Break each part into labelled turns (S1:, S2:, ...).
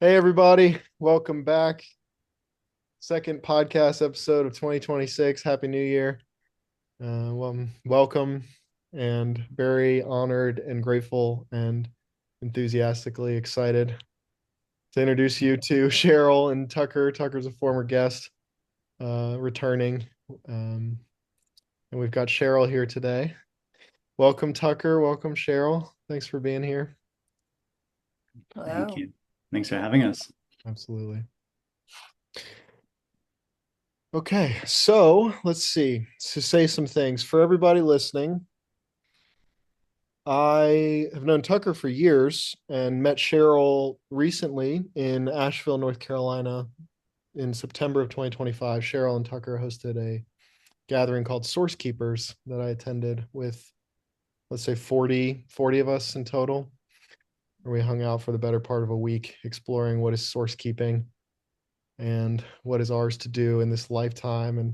S1: Hey, everybody. Welcome back. Second podcast episode of 2026. Happy New Year. Welcome and very honored and grateful and enthusiastically excited to introduce you to Cheryl and Tucker. Tucker's a former guest, returning. Um, and we've got Cheryl here today. Welcome, Tucker. Welcome, Cheryl. Thanks for being here.
S2: Thank
S3: Hello.
S2: you. Thanks for having us.
S1: Absolutely. Okay, so let's see. To say some things for everybody listening, I have known Tucker for years and met Cheryl recently in Asheville, North Carolina in September of 2025. Cheryl and Tucker hosted a gathering called Sourcekeepers that I attended with, let's say, 40 of us in total, where we hung out for the better part of a week exploring what is source keeping and what is ours to do in this lifetime, and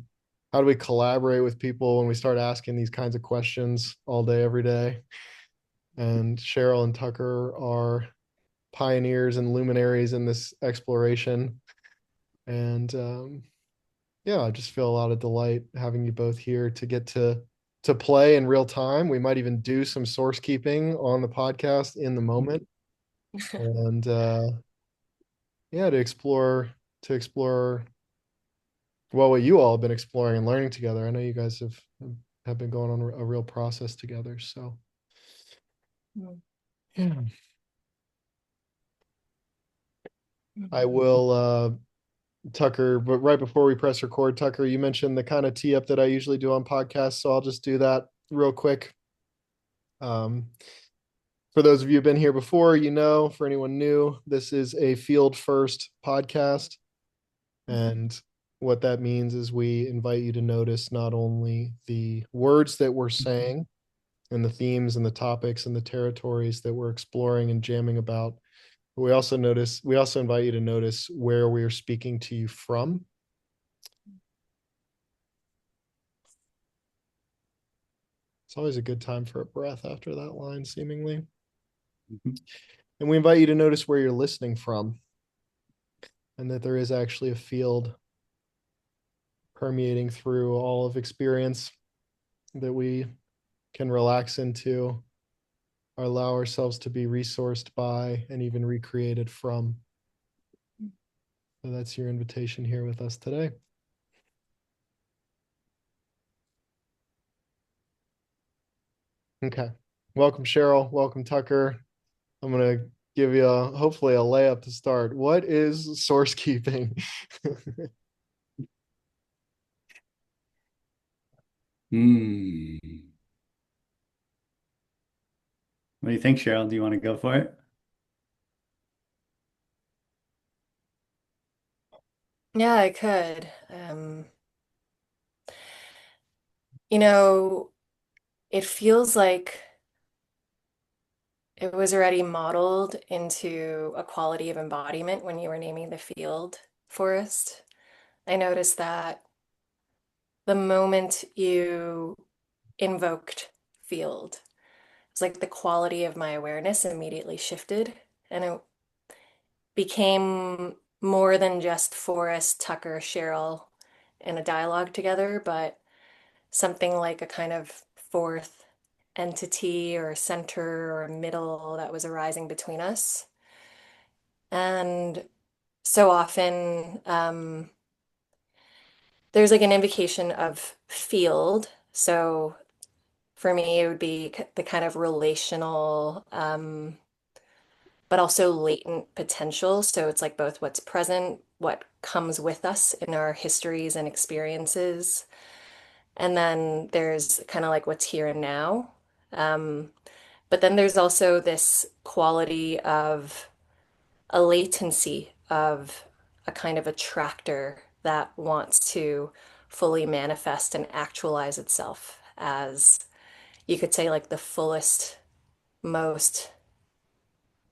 S1: how do we collaborate with people when we start asking these kinds of questions all day, every day. And Cheryl and Tucker are pioneers and luminaries in this exploration. And yeah, I just feel a lot of delight having you both here to get to play in real time. We might even do some source keeping on the podcast in the moment. And yeah, to explore well what you all have been exploring and learning together. I know you guys have been going on a real process together. So yeah, I will Tucker, but right before we press record, Tucker, you mentioned the kind of tee up that I usually do on podcasts, so I'll just do that real quick. Um, for those of you who've been here before, you know, for anyone new, this is a field first podcast. And what that means is we invite you to notice not only the words that we're saying and the themes and the topics and the territories that we're exploring and jamming about, but we also invite you to notice where we are speaking to you from. It's always a good time for a breath after that line, seemingly.
S2: Mhm.
S1: And we invite you to notice where you're listening from and that there is actually a field permeating through all of experience that we can relax into or allow ourselves to be resourced by and even recreated from. So that's your invitation here with us today. Okay. Welcome, Cheryl. Welcome, Tucker. I'm going to give you hopefully a layup to start. What is source keeping?
S2: Hmm. What do you think, Cheryl? Do you want to go for it?
S3: Yeah, I could. You know, it feels like it was already modeled into a quality of embodiment when you were naming the field, Forrest. I noticed that the moment you invoked field, it's like the quality of my awareness immediately shifted, and it became more than just Forrest, Tucker, Cheryl in a dialogue together, but something like a kind of fourth entity or a center or a middle that was arising between us. And so often, there's like an invocation of field. So for me, it would be the kind of relational, but also latent potential. So it's like both what's present, what comes with us in our histories and experiences. And then there's kind of like what's here and now. Um, but then there's also this quality of a latency of a kind of attractor that wants to fully manifest and actualize itself as you could say like the fullest, most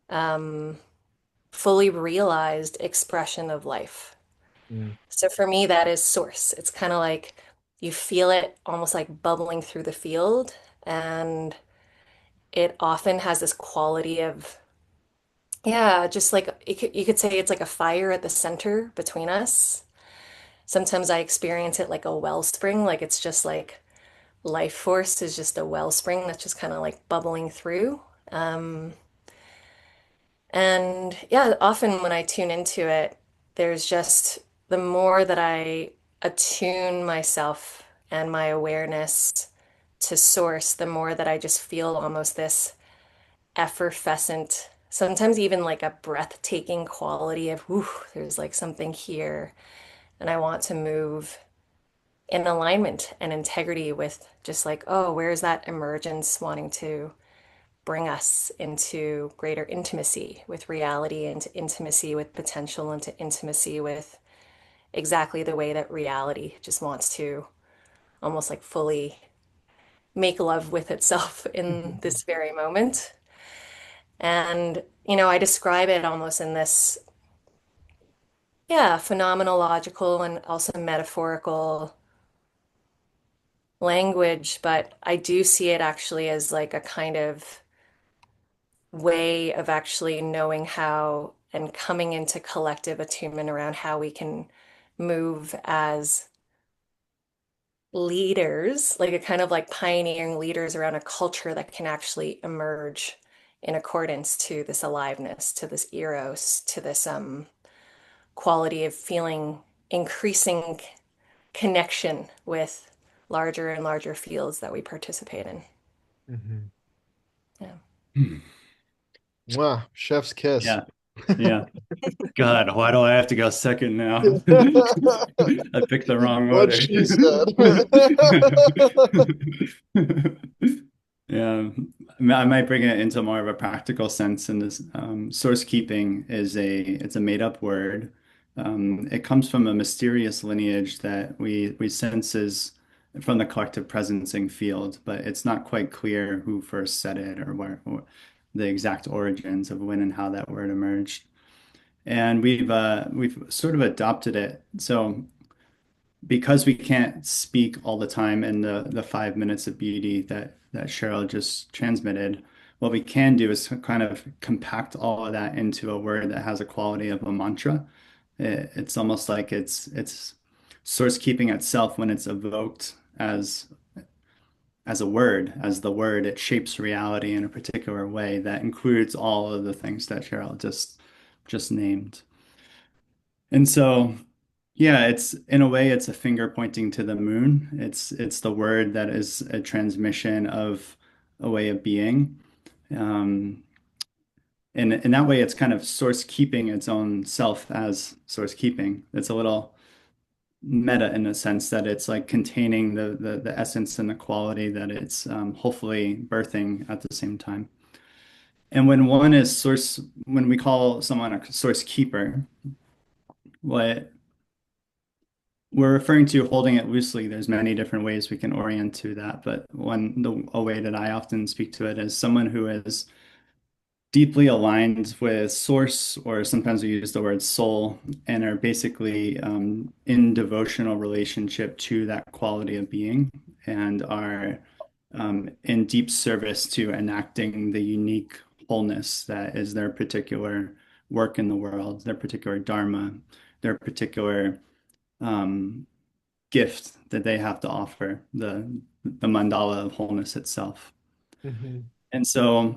S3: um, fully realized expression of life.
S1: Mm,
S3: So for me, that is source. It's kind of like you feel it almost like bubbling through the field, and it often has this quality of Yeah, just like you could say it's like a fire at the center between us. Sometimes I experience it like a wellspring, like it's just like life force is just a wellspring that's just kind of like bubbling through. Um, and yeah, often when I tune into it, there's just the more that I attune myself and my awareness to source, the more that I just feel almost this effervescent, sometimes even like a breathtaking quality of, whew, there's like something here. And I want to move in alignment and integrity with just like, oh, where's that emergence wanting to bring us into greater intimacy with reality, into intimacy with potential, into intimacy with exactly the way that reality just wants to almost like fully make love with itself in this very moment. And, I describe it almost in this, yeah, phenomenological and also metaphorical language, but I do see it actually as like a kind of way of actually knowing how and coming into collective attunement around how we can move as leaders, like a kind of like pioneering leaders around a culture that can actually emerge in accordance to this aliveness, to this eros, to this quality of feeling increasing connection with larger and larger fields that we participate in.
S1: Mhm.
S3: Yeah.
S2: Hmm.
S1: Wow, chef's kiss.
S2: Yeah, yeah. God, why do I have to go second now? I picked the wrong
S1: What
S2: order.
S1: she said.
S2: Yeah, I might bring it into more of a practical sense in this. Source keeping is it's a made up word. It comes from a mysterious lineage that we sense is from the collective presencing field, but it's not quite clear who first said it or where or the exact origins of when and how that word emerged. And we've sort of adopted it. So because we can't speak all the time in the 5 minutes of beauty that Cheryl just transmitted, what we can do is kind of compact all of that into a word that has a quality of a mantra. It's almost like it's source keeping itself when it's evoked as a word, as the word, it shapes reality in a particular way that includes all of the things that Cheryl just named. And so yeah, it's in a way it's a finger pointing to the moon. It's the word that is a transmission of a way of being. Um, and in that way, it's kind of source keeping its own self as source keeping. It's a little meta in the sense that it's like containing the essence and the quality that it's hopefully birthing at the same time. And when we call someone a source keeper, what we're referring to holding it loosely. There's many different ways we can orient to that, but a way that I often speak to it is someone who is deeply aligned with source, or sometimes we use the word soul, and are basically in devotional relationship to that quality of being and are in deep service to enacting the unique wholeness that is their particular work in the world, their particular dharma, their particular um, gift that they have to offer, the mandala of wholeness itself.
S1: Mhm.
S2: And so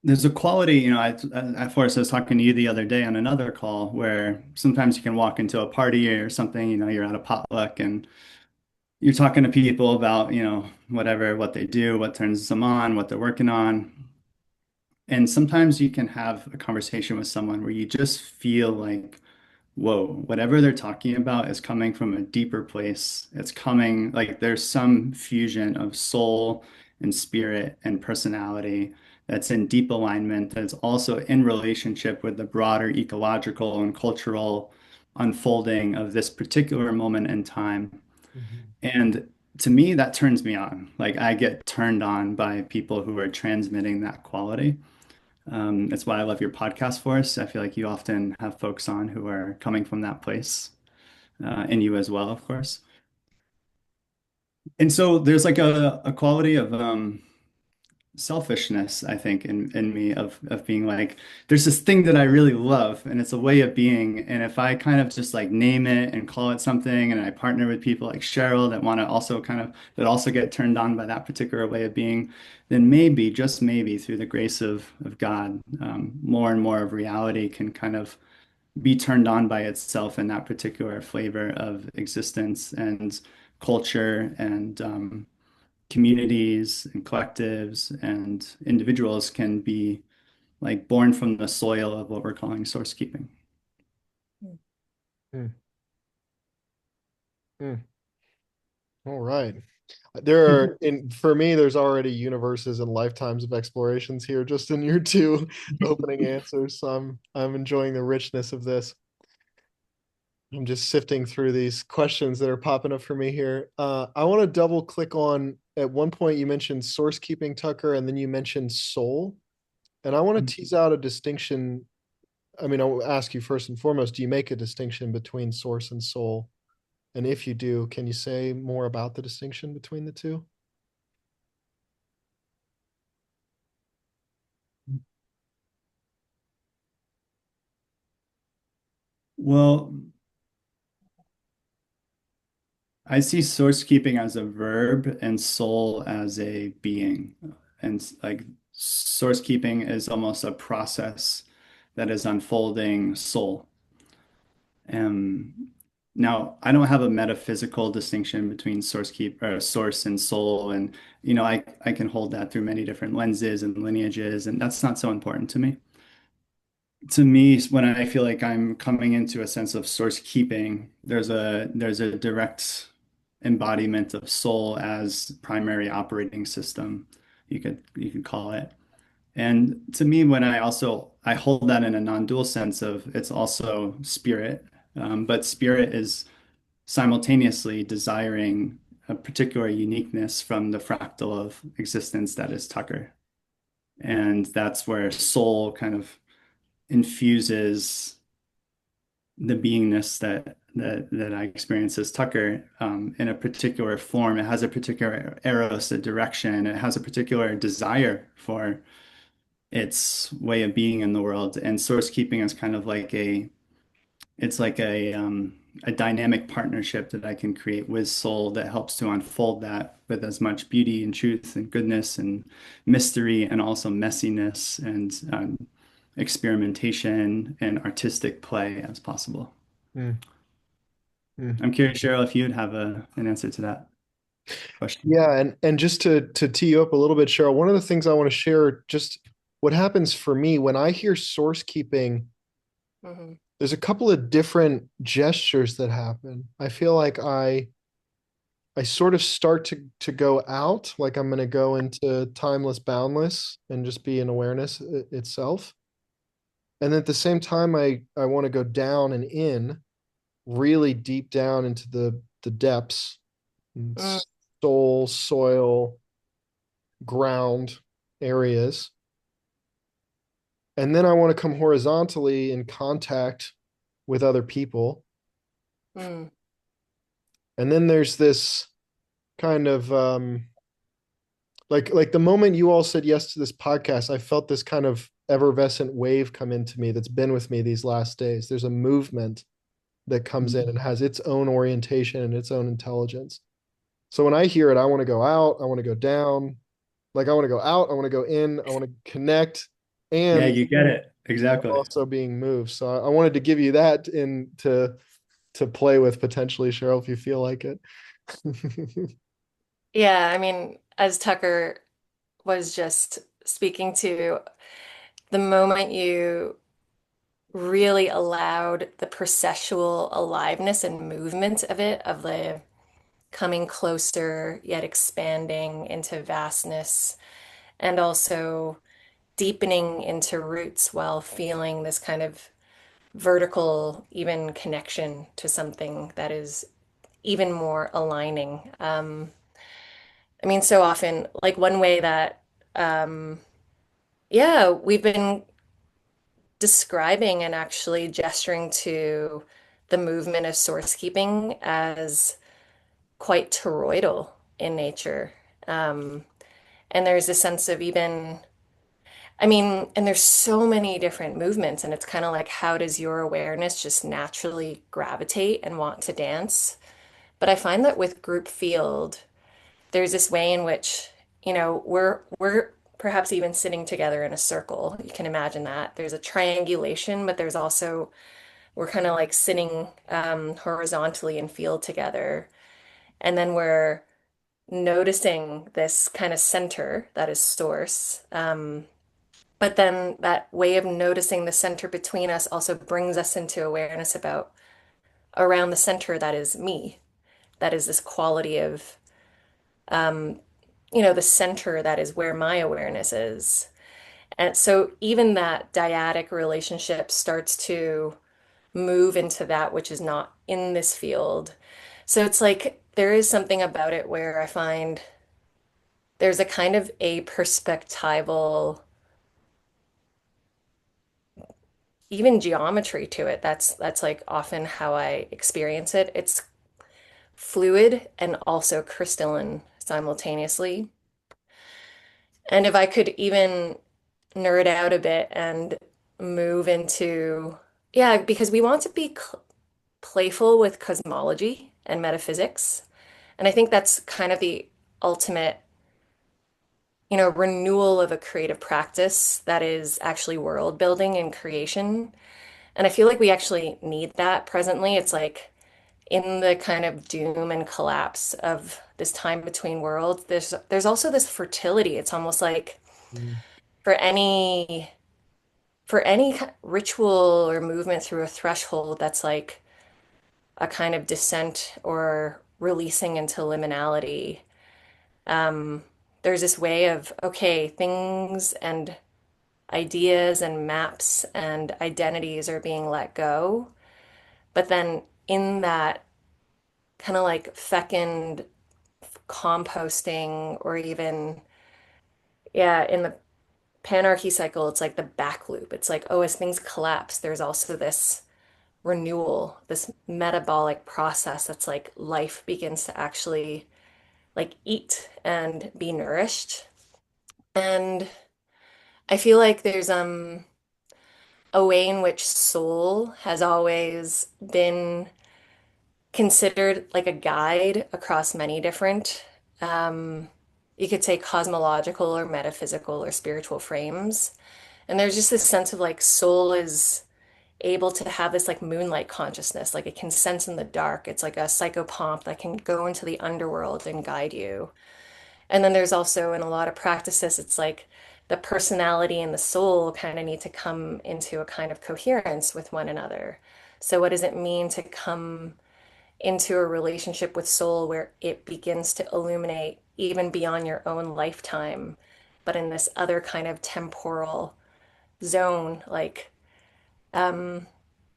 S2: there's a quality, Forrest, I was talking to you the other day on another call where sometimes you can walk into a party or something, you're at a potluck and you're talking to people about, whatever, what they do, what turns them on, what they're working on. And sometimes you can have a conversation with someone where you just feel like, whoa, whatever they're talking about is coming from a deeper place. It's coming like there's some fusion of soul and spirit and personality that's in deep alignment, that's also in relationship with the broader ecological and cultural unfolding of this particular moment in time.
S1: Mhm.
S2: And to me, that turns me on. Like I get turned on by people who are transmitting that quality. That's why I love your podcast, Forrest. I feel like you often have folks on who are coming from that place, and you as well, of course. And so there's like a quality of selfishness, I think, in me of being like, there's this thing that I really love, and it's a way of being. And if I kind of just like name it and call it something, and I partner with people like Cheryl that want to also kind of that also get turned on by that particular way of being, then maybe, just maybe, through the grace of God, more and more of reality can kind of be turned on by itself in that particular flavor of existence and culture and communities and collectives and individuals can be like born from the soil of what we're calling source keeping.
S1: Mm, mm. All right. There are in for me, there's already universes and lifetimes of explorations here just in your two opening answers. So I'm enjoying the richness of this. I'm just sifting through these questions that are popping up for me here. I want to double click on at one point you mentioned source keeping, Tucker, and then you mentioned soul. And I want to tease out a distinction. I mean, I'll ask you first and foremost, do you make a distinction between source and soul? And if you do, can you say more about the distinction between the two?
S2: Well, I see source keeping as a verb and soul as a being. And like source keeping is almost a process that is unfolding soul. Um, Now, I don't have a metaphysical distinction between source and soul, and I can hold that through many different lenses and lineages, and that's not so important to me. To me, when I feel like I'm coming into a sense of source keeping, there's a direct embodiment of soul as primary operating system, you could call it. And to me, when I hold that in a non-dual sense of it's also spirit, but spirit is simultaneously desiring a particular uniqueness from the fractal of existence that is Tucker. And that's where soul kind of infuses the beingness that I experience as Tucker in a particular form. It has a particular eros, a direction. It has a particular desire for its way of being in the world. And source keeping is kind of like it's like a dynamic partnership that I can create with soul that helps to unfold that with as much beauty and truth and goodness and mystery and also messiness and experimentation and artistic play as possible.
S1: Mm, mm.
S2: I'm curious, Cheryl, if you'd have an answer to that question.
S1: Yeah, and just to tee you up a little bit, Cheryl, one of the things I want to share, just what happens for me when I hear source keeping,
S3: Mhm.
S1: there's a couple of different gestures that happen. I feel like I sort of start to go out, like I'm going to go into timeless, boundless, and just be in awareness itself. And at the same time, I want to go down and in, really deep down into the depths, and
S3: Mm,
S1: soul, soil, ground areas. And then I want to come horizontally in contact with other people.
S3: mm,
S1: And then there's this kind of like the moment you all said yes to this podcast, I felt this kind of effervescent wave come into me that's been with me these last days. There's a movement that comes in and has its own orientation and its own intelligence. So when I hear it, I want to go out, I want to go down, like I want to go out, I want to go in, I want to connect,
S2: Yeah,
S1: and
S2: you get it. Exactly.
S1: also being moved. So I wanted to give you that in to play with potentially, Cheryl, if you feel like it.
S3: yeah, I mean, as Tucker was just speaking to, the moment you really allowed the processual aliveness and movement of it, of the coming closer yet expanding into vastness, and also deepening into roots while feeling this kind of vertical, even connection to something that is even more aligning. I mean, so often, like one way that, um, yeah, we've been describing and actually gesturing to the movement of source keeping as quite toroidal in nature. Um, And there's a sense of even, I mean, and there's so many different movements, and it's kind of like, how does your awareness just naturally gravitate and want to dance? But I find that with group field, there's this way in which, we're perhaps even sitting together in a circle. You can imagine that. There's a triangulation, but there's also we're kind of like sitting horizontally in field together. And then we're noticing this kind of center that is source. But then that way of noticing the center between us also brings us into awareness about around the center that is me. That is this quality of, um, the center that is where my awareness is. And so even that dyadic relationship starts to move into that which is not in this field. So it's like there is something about it where I find there's a kind of a perspectival, even geometry to it. That's like often how I experience it. It's fluid and also crystalline simultaneously. And if I could even nerd out a bit and move into, yeah, because we want to be playful with cosmology and metaphysics. And I think that's kind of the ultimate, renewal of a creative practice that is actually world building and creation. And I feel like we actually need that presently. It's like in the kind of doom and collapse of this time between worlds, there's also this fertility. It's almost like
S1: Mm.
S3: for any ritual or movement through a threshold that's like a kind of descent or releasing into liminality. Um, there's this way of, okay, things and ideas and maps and identities are being let go. But then in that kind of like fecund composting or even, yeah, in the panarchy cycle, it's like the back loop. It's like, oh, as things collapse, there's also this renewal, this metabolic process that's like life begins to actually like eat and be nourished. And I feel like there's a way in which soul has always been considered like a guide across many different, um, you could say cosmological or metaphysical or spiritual frames. And there's just this sense of like soul is able to have this like moonlight consciousness, like it can sense in the dark. It's like a psychopomp that can go into the underworld and guide you. And then there's also in a lot of practices, it's like the personality and the soul kind of need to come into a kind of coherence with one another. So, what does it mean to come into a relationship with soul where it begins to illuminate even beyond your own lifetime, but in this other kind of temporal zone, like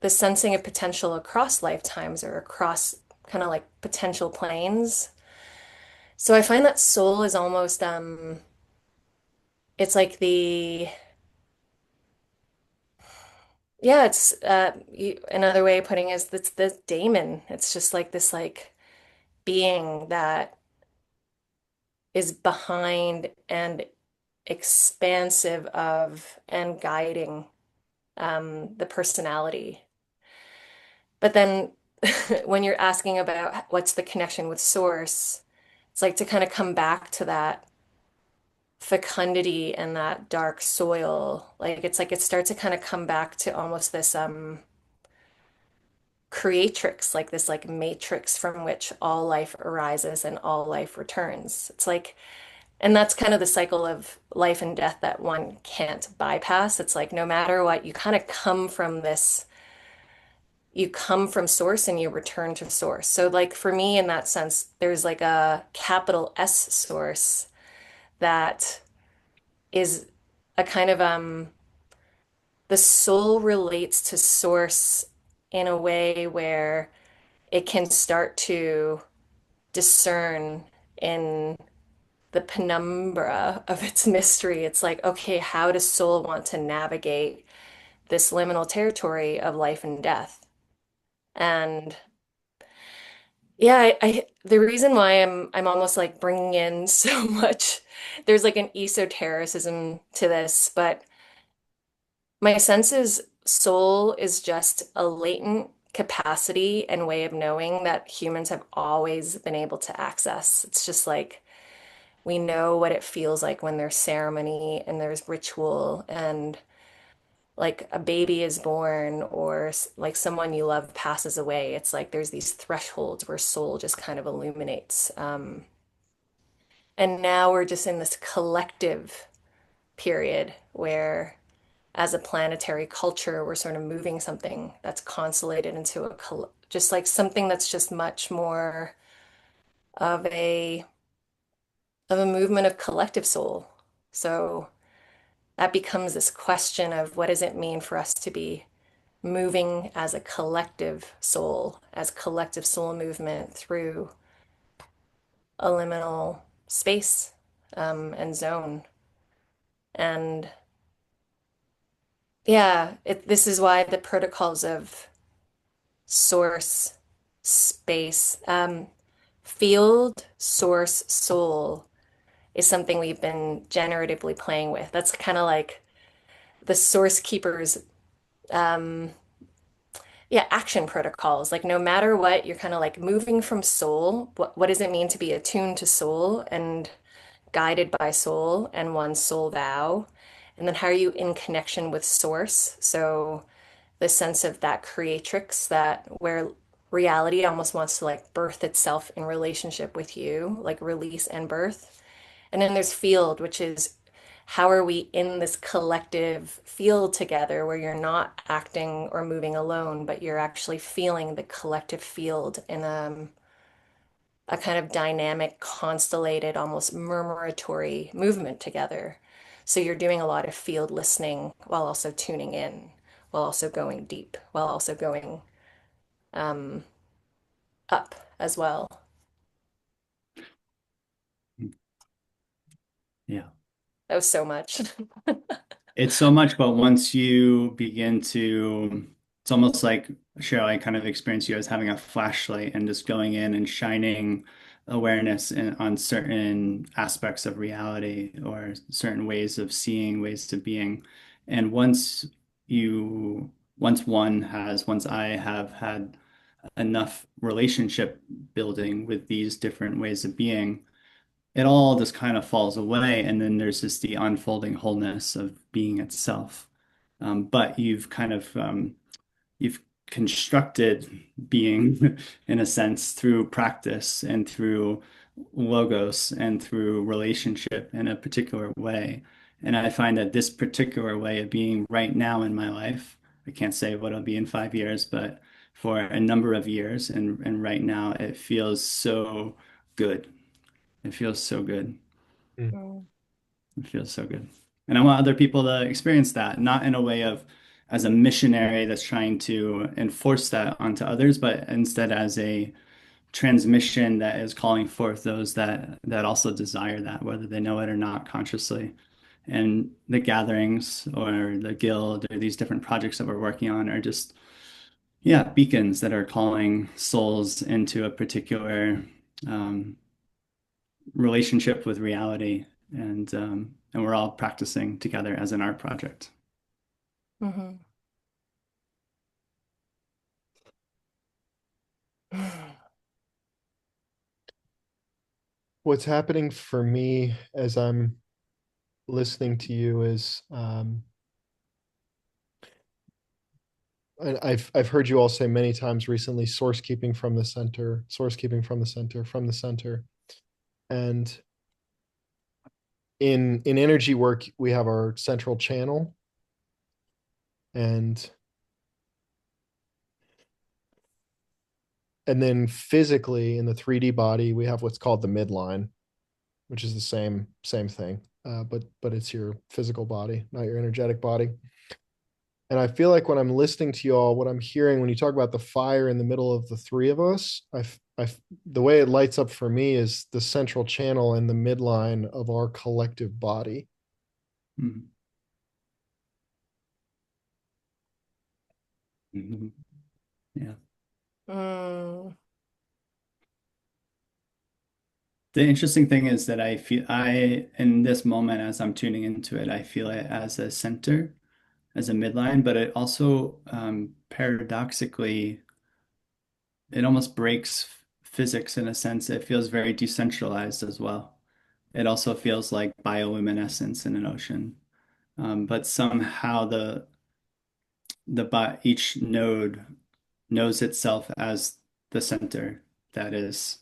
S3: the sensing of potential across lifetimes or across kind of like potential planes. So I find that soul is almost it's like the yeah, it's another way of putting it is it's this daemon. It's just like this like being that is behind and expansive of and guiding the personality. But then when you're asking about what's the connection with source, it's like to kind of come back to that fecundity and that dark soil. Like it starts to kind of come back to almost this creatrix, like this like matrix from which all life arises and all life returns. It's like, and that's kind of the cycle of life and death that one can't bypass. It's like no matter what, you kind of come from this, you come from source and you return to source. So like for me in that sense, there's like a capital S source that is a kind of the soul relates to source in a way where it can start to discern in the penumbra of its mystery. It's like, okay, how does soul want to navigate this liminal territory of life and death? And Yeah, the reason why I'm almost like bringing in so much, there's like an esotericism to this, but my sense is soul is just a latent capacity and way of knowing that humans have always been able to access. It's just like we know what it feels like when there's ceremony and there's ritual and like a baby is born or like someone you love passes away. It's like there's these thresholds where soul just kind of illuminates. And now we're just in this collective period where, as a planetary culture, we're sort of moving something that's consolated into just like something that's just much more of a movement of collective soul. So that becomes this question of what does it mean for us to be moving as a collective soul, as collective soul movement through a liminal space and zone. And yeah, this is why the protocols of source, space, field, source, soul is something we've been generatively playing with. That's kind of like the source keepers, um, yeah, action protocols. Like no matter what, you're kind of like moving from soul. What does it mean to be attuned to soul and guided by soul and one soul vow? And then how are you in connection with source? So the sense of that creatrix that where reality almost wants to like birth itself in relationship with you, like release and birth. And then there's field, which is how are we in this collective field together where you're not acting or moving alone, but you're actually feeling the collective field in a kind of dynamic, constellated, almost murmuratory movement together. So you're doing a lot of field listening while also tuning in, while also going deep, while also going um, up as well.
S2: Yeah.
S3: That was so much.
S2: It's so much, but once you begin to, it's almost like, Cheryl, I kind of experience you as having a flashlight and just going in and shining awareness on certain aspects of reality or certain ways of seeing, ways of being. And once I have had enough relationship building with these different ways of being, it all just kind of falls away. And then there's just the unfolding wholeness of being itself. But you've constructed being in a sense through practice and through logos and through relationship in a particular way. And I find that this particular way of being right now in my life, I can't say what it'll be in 5 years, but for a number of years and right now, it feels so good. It feels so good.
S1: Mm.
S3: Mm.
S2: It feels so good. And I want other people to experience that, not in a way of as a missionary that's trying to enforce that onto others, but instead as a transmission that is calling forth those that also desire that, whether they know it or not consciously. And the gatherings or the guild or these different projects that we're working on are just, yeah, beacons that are calling souls into a particular um, relationship with reality, and we're all practicing together as an art project.
S3: Mhm.
S1: What's happening for me as I'm listening to you is I've heard you all say many times recently, source keeping from the center, source keeping from the center, from the center. And in energy work, we have our central channel, and then physically in the 3D body, we have what's called the midline, which is the same thing. But it's your physical body, not your energetic body. And I feel like when I'm listening to you all, what I'm hearing when you talk about the fire in the middle of the three of us, the way it lights up for me is the central channel and the midline of our collective body.
S2: Mhm. Mhm. Yeah.
S3: Mm.
S2: The interesting thing is that in this moment, as I'm tuning into it, I feel it as a center, as a midline, but it also, paradoxically, it almost breaks physics in a sense. It feels very decentralized as well. It also feels like bioluminescence in an ocean. But somehow each node knows itself as the center that is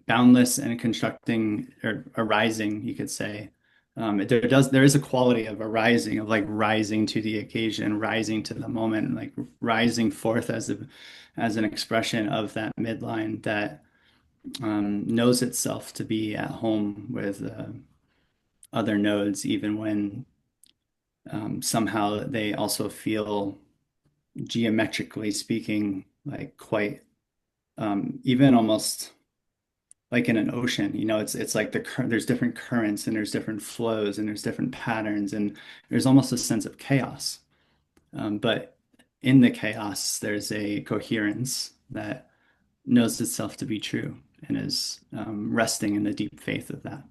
S2: boundless and constructing or arising, you could say. There is a quality of arising, of like rising to the occasion, rising to the moment, like rising forth as an expression of that midline that knows itself to be at home with other nodes, even when somehow they also feel geometrically speaking like quite even almost like in an ocean, it's like there's different currents and there's different flows and there's different patterns and there's almost a sense of chaos. But in the chaos, there's a coherence that knows itself to be true and is resting in the deep faith of that.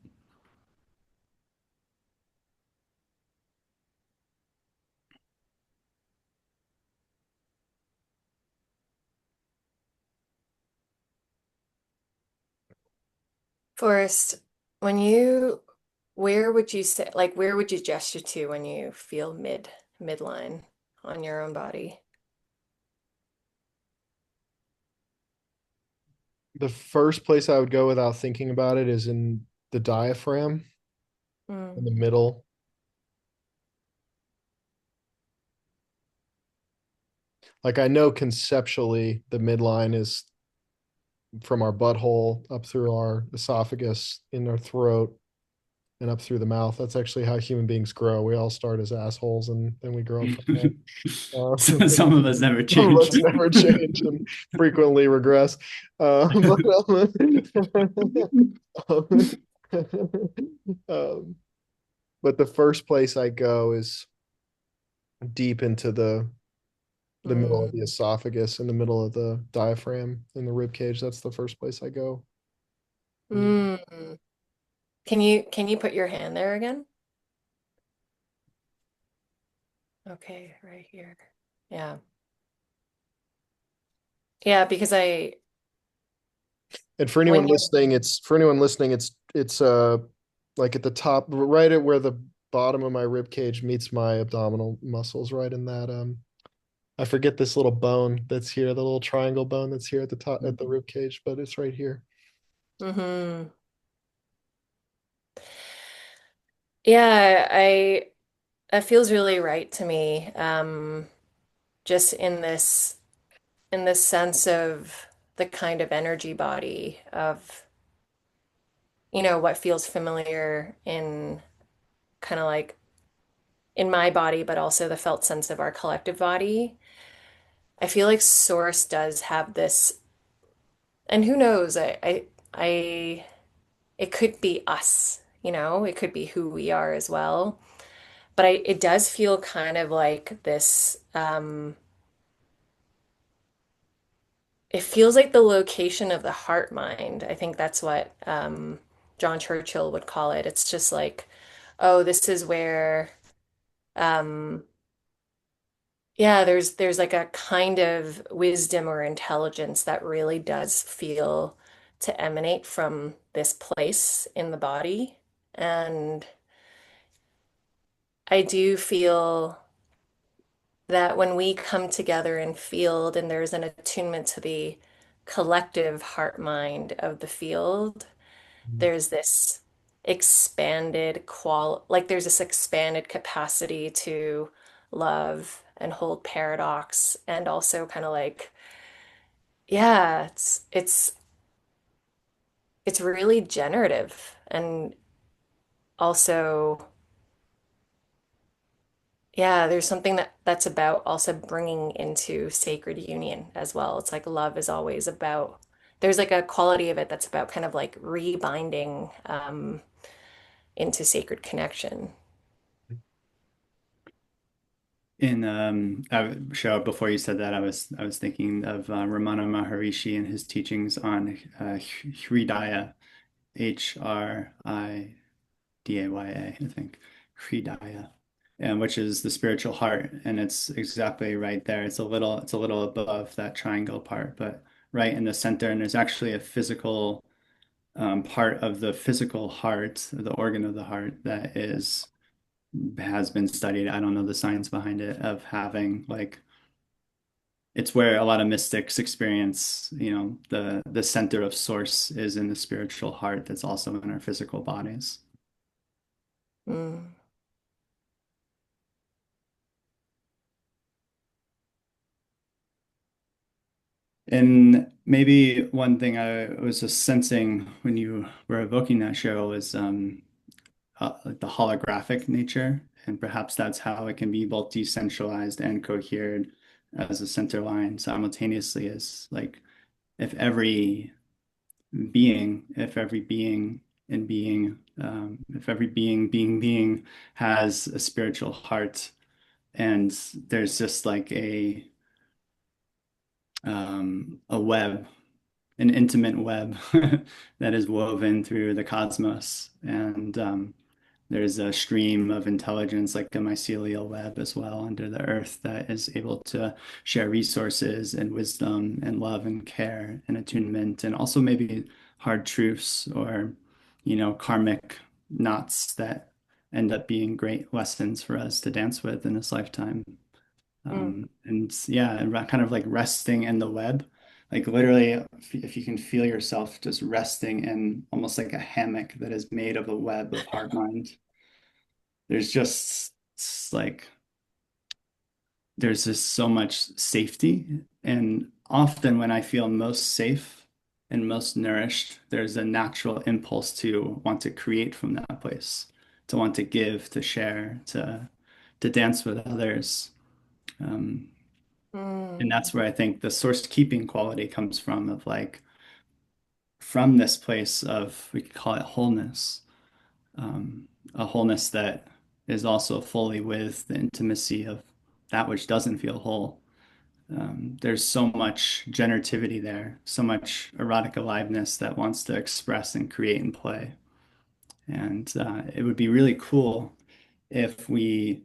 S3: Forrest, where would you say, like, where would you gesture to when you feel midline on your own body?
S1: The first place I would go without thinking about it is in the diaphragm in
S3: Mm,
S1: the middle. Like I know conceptually the midline is from our butthole up through our esophagus in our throat and up through the mouth. That's actually how human beings grow. We all start as assholes and then we grow up from there.
S2: So some of us never
S1: Some of us
S2: change.
S1: never change and frequently regress. But, um, um, but the first place I go is deep into the middle of
S3: mm,
S1: the esophagus, in the middle of the diaphragm, in the rib cage. That's the first place I go.
S3: mm. Can you put your hand there again? Okay, right here. Yeah. Yeah, because
S1: And for
S3: when
S1: anyone
S3: you're
S1: listening, it's like at the top, right at where the bottom of my rib cage meets my abdominal muscles, right in that I forget this little bone that's here, the little triangle bone that's here at the top at the rib cage, but it's right here.
S3: hmm. Yeah, that feels really right to me. Just in this sense of the kind of energy body of, what feels familiar in kind of like in my body, but also the felt sense of our collective body. I feel like Source does have this, and who knows, I it could be us, it could be who we are as well. But it does feel kind of like this, it feels like the location of the heart mind. I think that's what John Churchill would call it. It's just like, oh, this is where, um, yeah, there's like a kind of wisdom or intelligence that really does feel to emanate from this place in the body. And I do feel that when we come together in field and there's an attunement to the collective heart mind of the field, there's this there's this expanded capacity to love and hold paradox and also kind of like, yeah, it's really generative and also, yeah, there's something that's about also bringing into sacred union as well. It's like love is always about, there's like a quality of it that's about kind of like rebinding into sacred connection.
S2: In Cheryl, before you said that, I was thinking of Ramana Maharishi and his teachings on Hridaya, Hridaya, I think, Hridaya, and which is the spiritual heart, and it's exactly right there. It's a little above that triangle part, but right in the center, and there's actually a physical part of the physical heart, the organ of the heart that is has been studied. I don't know the science behind it of having like it's where a lot of mystics experience, the center of source is in the spiritual heart that's also in our physical bodies.
S3: Mm.
S2: And maybe one thing I was just sensing when you were evoking that, Cheryl, is like the holographic nature. And perhaps that's how it can be both decentralized and cohered as a center line simultaneously, as like if every if every being and being, if every being has a spiritual heart, and there's just like a web, an intimate web that is woven through the cosmos, and there's a stream of intelligence, like a mycelial web as well, under the earth that is able to share resources and wisdom and love and care and attunement, and also maybe hard truths or, karmic knots that end up being great lessons for us to dance with in this lifetime.
S3: Mm.
S2: And yeah, and kind of like resting in the web, like literally, if you can feel yourself just resting in almost like a hammock that is made of a web of heart mind, there's just like there's just so much safety. And often when I feel most safe and most nourished, there's a natural impulse to want to create from that place, to want to give, to share, to dance with others. Um, and
S3: Mm.
S2: that's where I think the source keeping quality comes from, of like from this place of, we could call it wholeness, a wholeness that is also fully with the intimacy of that which doesn't feel whole. There's so much generativity there, so much erotic aliveness that wants to express and create and play. And it would be really cool if we,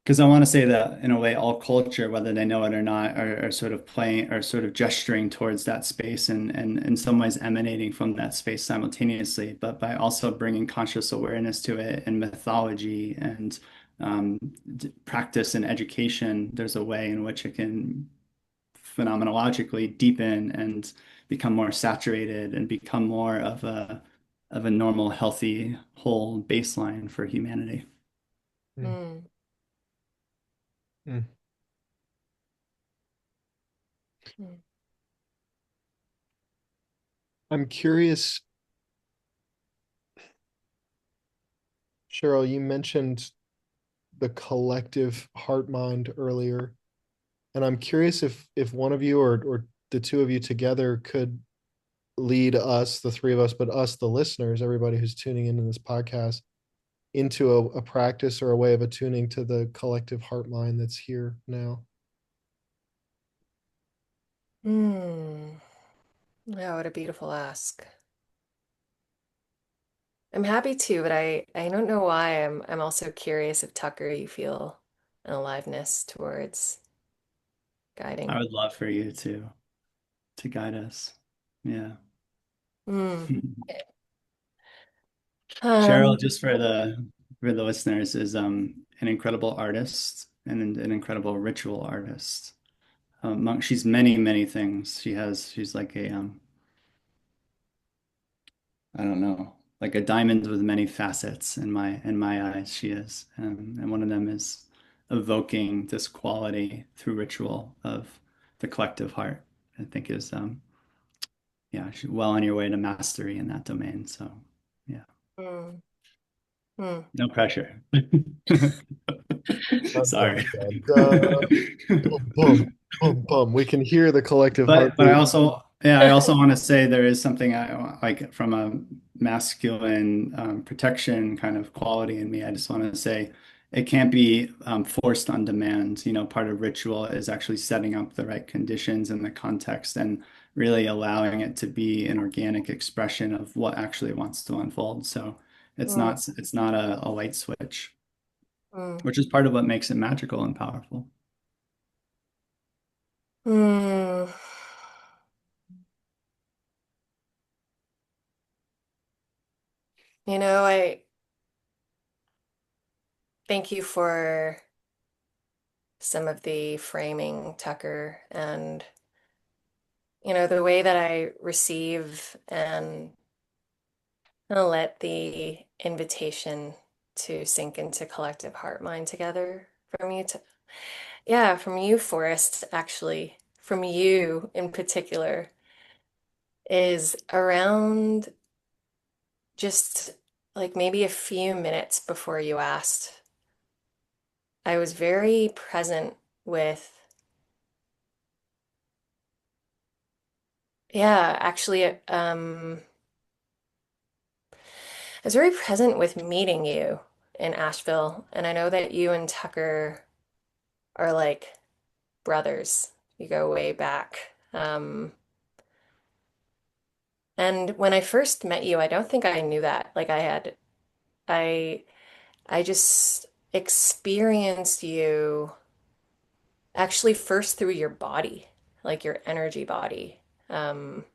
S2: because I want to say that in a way, all culture, whether they know it or not, are sort of playing or sort of gesturing towards that space, and in some ways emanating from that space simultaneously, but by also bringing conscious awareness to it and mythology and practice and education, there's a way in which it can phenomenologically deepen and become more saturated and become more of a normal, healthy, whole baseline for humanity.
S1: Mm,
S3: Mm.
S1: mm.
S3: Mm.
S1: I'm curious, Cheryl, you mentioned the collective heart mind earlier, and I'm curious if one of you or the two of you together could lead us, the three of us, but us, the listeners, everybody who's tuning into this podcast, into a practice or a way of attuning to the collective heart mind that's here now.
S3: Mm. Yeah, what a beautiful ask. I'm happy to, but I don't know why. I'm also curious if Tucker, you feel an aliveness towards
S2: I
S3: guiding.
S2: would love for you to guide us. Yeah.
S3: Mm.
S2: Cheryl,
S3: Um,
S2: just for the listeners, is an incredible artist and an incredible ritual artist. She's many, many things. She's like a I don't know, like a diamond with many facets in my eyes. She is, and one of them is evoking this quality through ritual of the collective heart. I think is yeah, she's well on your way to mastery in that domain. So yeah,
S3: mm, mm.
S2: no pressure.
S1: Dun, dun,
S2: Sorry.
S1: dun, dun. Boom, boom, boom, boom. We can hear the collective
S2: But I
S1: heartbeat.
S2: also, yeah, I also want to say there is something I like from a masculine protection kind of quality in me. I just want to say it can't be forced on demand. You know, part of ritual is actually setting up the right conditions and the context and really allowing it to be an organic expression of what actually wants to unfold. So
S3: Mm,
S2: it's not a light switch,
S3: mm,
S2: which is part of what makes it magical and powerful.
S3: mm. I thank you for some of the framing, Tucker, and the way that I receive and I'll let the invitation to sink into collective heart mind together from you to, yeah, from you, Forrest, actually, from you in particular, is around just like maybe a few minutes before you asked. I was very present with, yeah, actually, I was very present with meeting you in Asheville, and I know that you and Tucker are like brothers. You go way back. And when I first met you, I don't think I knew that. I, I just experienced you actually first through your body, like your energy body. Um,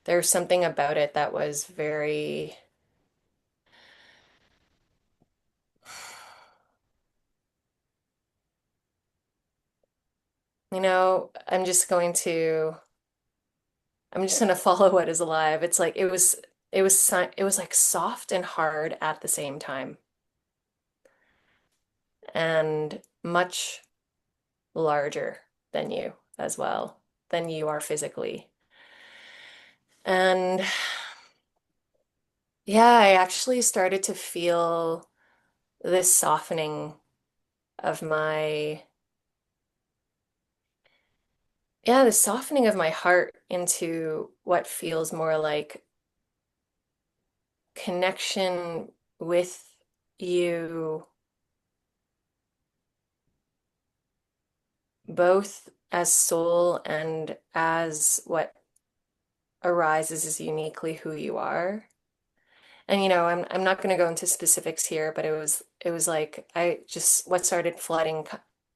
S3: there's something about it that was very, I'm just going to follow what is alive. It's like it was like soft and hard at the same time and much larger than you as well, than you are physically. And yeah, I actually started to feel this softening of my, yeah, the softening of my heart into what feels more like connection with you, both as soul and as what arises as uniquely who you are. And I'm not going to go into specifics here, but it was like I just what started flooding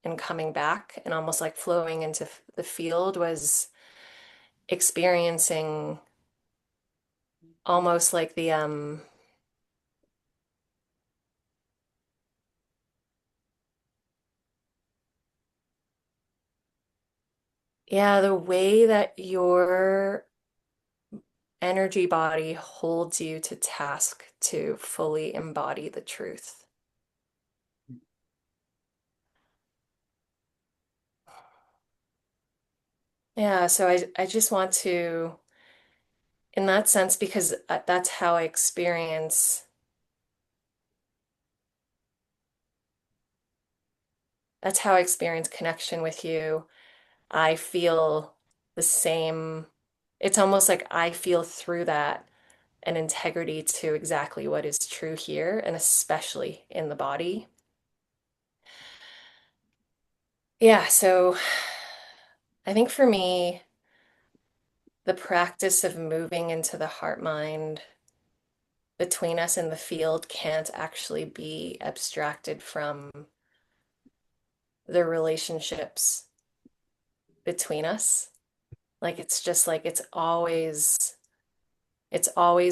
S3: and coming back and almost like flowing into the field was experiencing almost like the yeah, the way that your energy body holds you to task to fully embody the truth. Yeah, so I just want to, in that sense, because that's how I experience connection with you. I feel the same. It's almost like I feel through that an integrity to exactly what is true here, and especially in the body. Yeah, so I think for me, the practice of moving into the heart mind between us in the field can't actually be abstracted from the relationships between us. Like it's just like it's always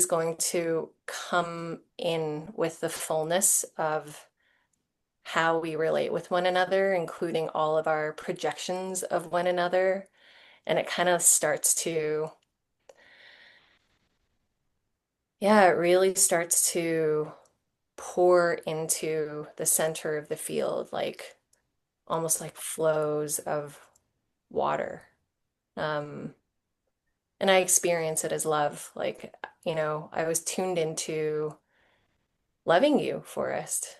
S3: going to come in with the fullness of how we relate with one another, including all of our projections of one another. And it kind of starts to, yeah, it really starts to pour into the center of the field, like almost like flows of water. Um, and I experience it as love. Like, I was tuned into loving you, Forrest.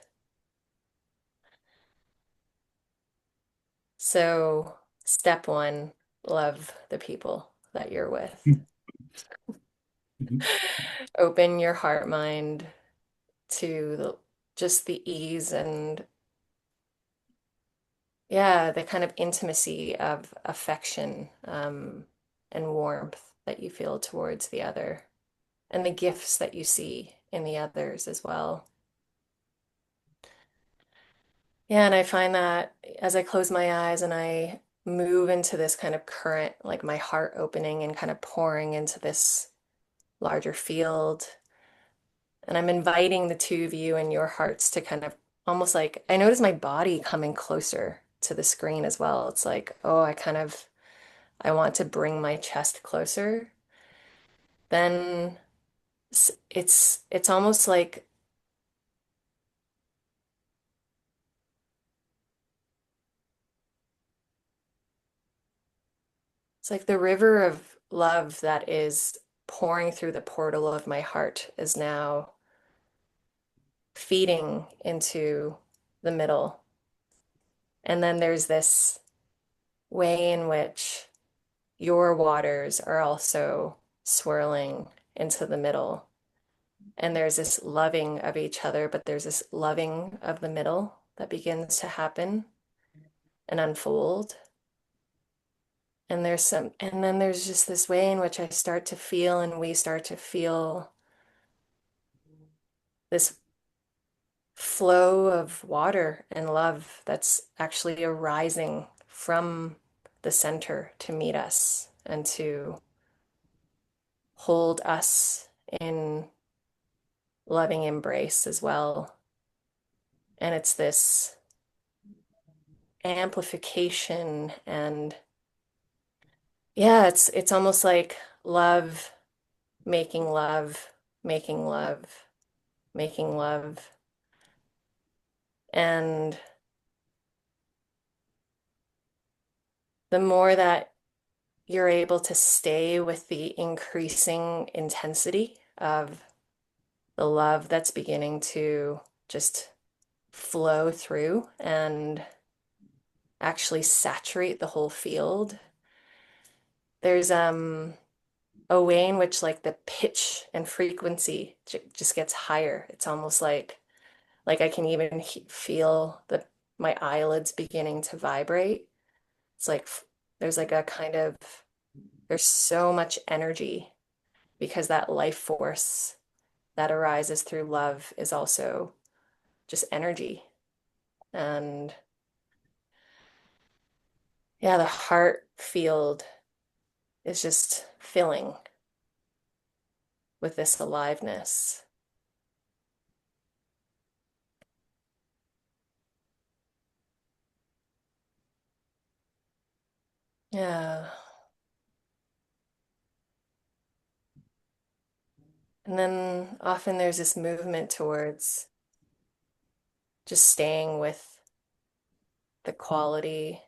S3: So, step one, love the people that you're with.
S2: Mhm.
S3: Open your heart mind to just the ease and yeah, the kind of intimacy of affection and warmth that you feel towards the other, and the gifts that you see in the others as well. Yeah, and I find that as I close my eyes and I move into this kind of current, like my heart opening and kind of pouring into this larger field, and I'm inviting the two of you and your hearts to kind of almost like I notice my body coming closer to the screen as well. It's like, oh, I want to bring my chest closer. Then it's almost like it's like the river of love that is pouring through the portal of my heart is now feeding into the middle. And then there's this way in which your waters are also swirling into the middle. And there's this loving of each other, but there's this loving of the middle that begins to happen and unfold. And then there's just this way in which I start to feel, and we start to feel this flow of water and love that's actually arising from the center to meet us and to hold us in loving embrace as well. And it's this amplification and yeah, it's almost like love making love, making love, making love. And the more that you're able to stay with the increasing intensity of the love that's beginning to just flow through and actually saturate the whole field. There's a way in which like the pitch and frequency just gets higher. It's almost like I can even feel the my eyelids beginning to vibrate. It's like there's like a kind of there's so much energy because that life force that arises through love is also just energy. And yeah, the heart field is just filling with this aliveness. Yeah. And then often there's this movement towards just staying with the quality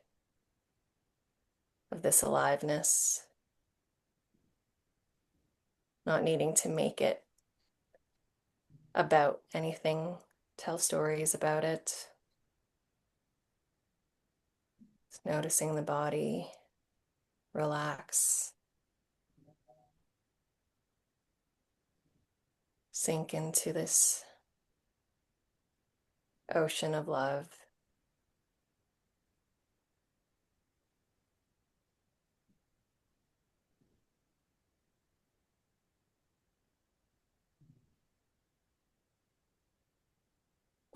S3: of this aliveness, not needing to make it about anything, tell stories about it. Just noticing the body relax, sink into this ocean of love.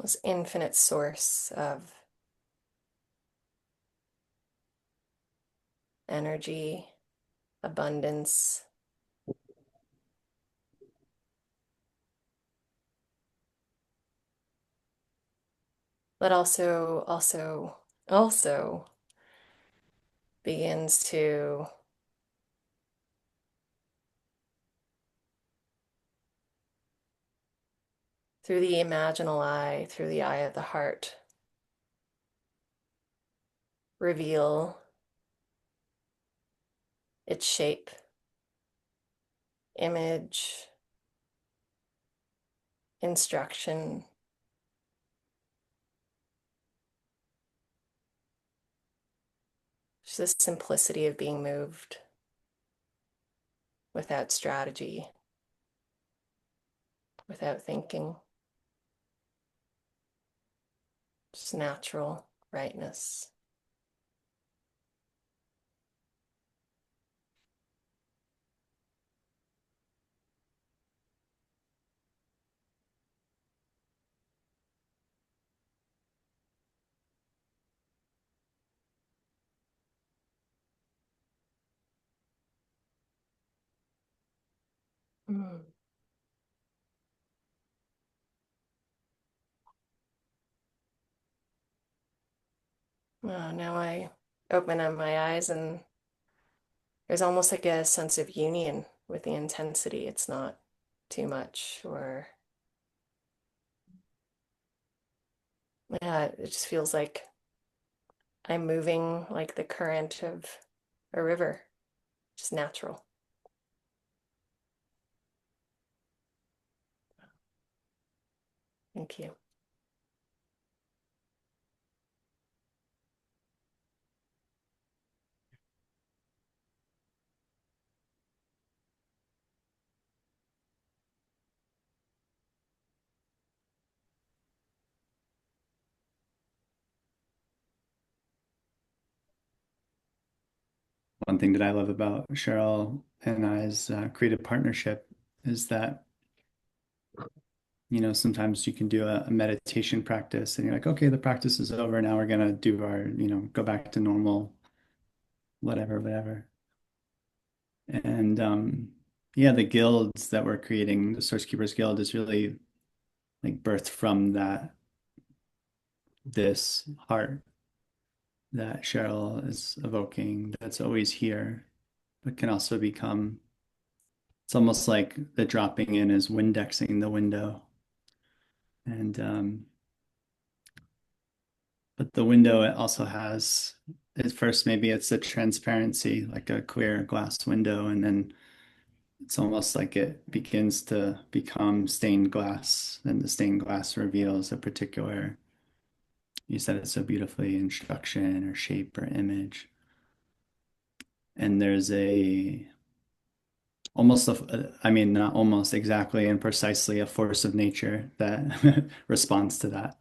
S3: This infinite source of energy, abundance, but also begins to through the imaginal eye, through the eye of the heart, reveal its shape, image, instruction, just the simplicity of being moved without strategy, without thinking. just natural rightness. Mm. Oh, now I open up my eyes and there's almost like a sense of union with the intensity. It's not too much, or yeah, it just feels like I'm moving like the current of a river, just natural. Thank you.
S2: One thing that I love about Cheryl and I's creative partnership is that, sometimes you can do a meditation practice and you're like, okay, the practice is over. Now we're gonna do our, go back to normal, whatever, whatever. And yeah, the guilds that we're creating, the Source Keepers Guild, is really like birthed from this heart that Cheryl is evoking, that's always here, but can also become, it's almost like the dropping in is Windexing the window. And but the window, it also has, at first maybe it's a transparency, like a clear glass window, and then it's almost like it begins to become stained glass, and the stained glass reveals a particular, you said it so beautifully, instruction or shape or image. And there's almost I mean, not almost exactly and precisely a force of nature that responds to that.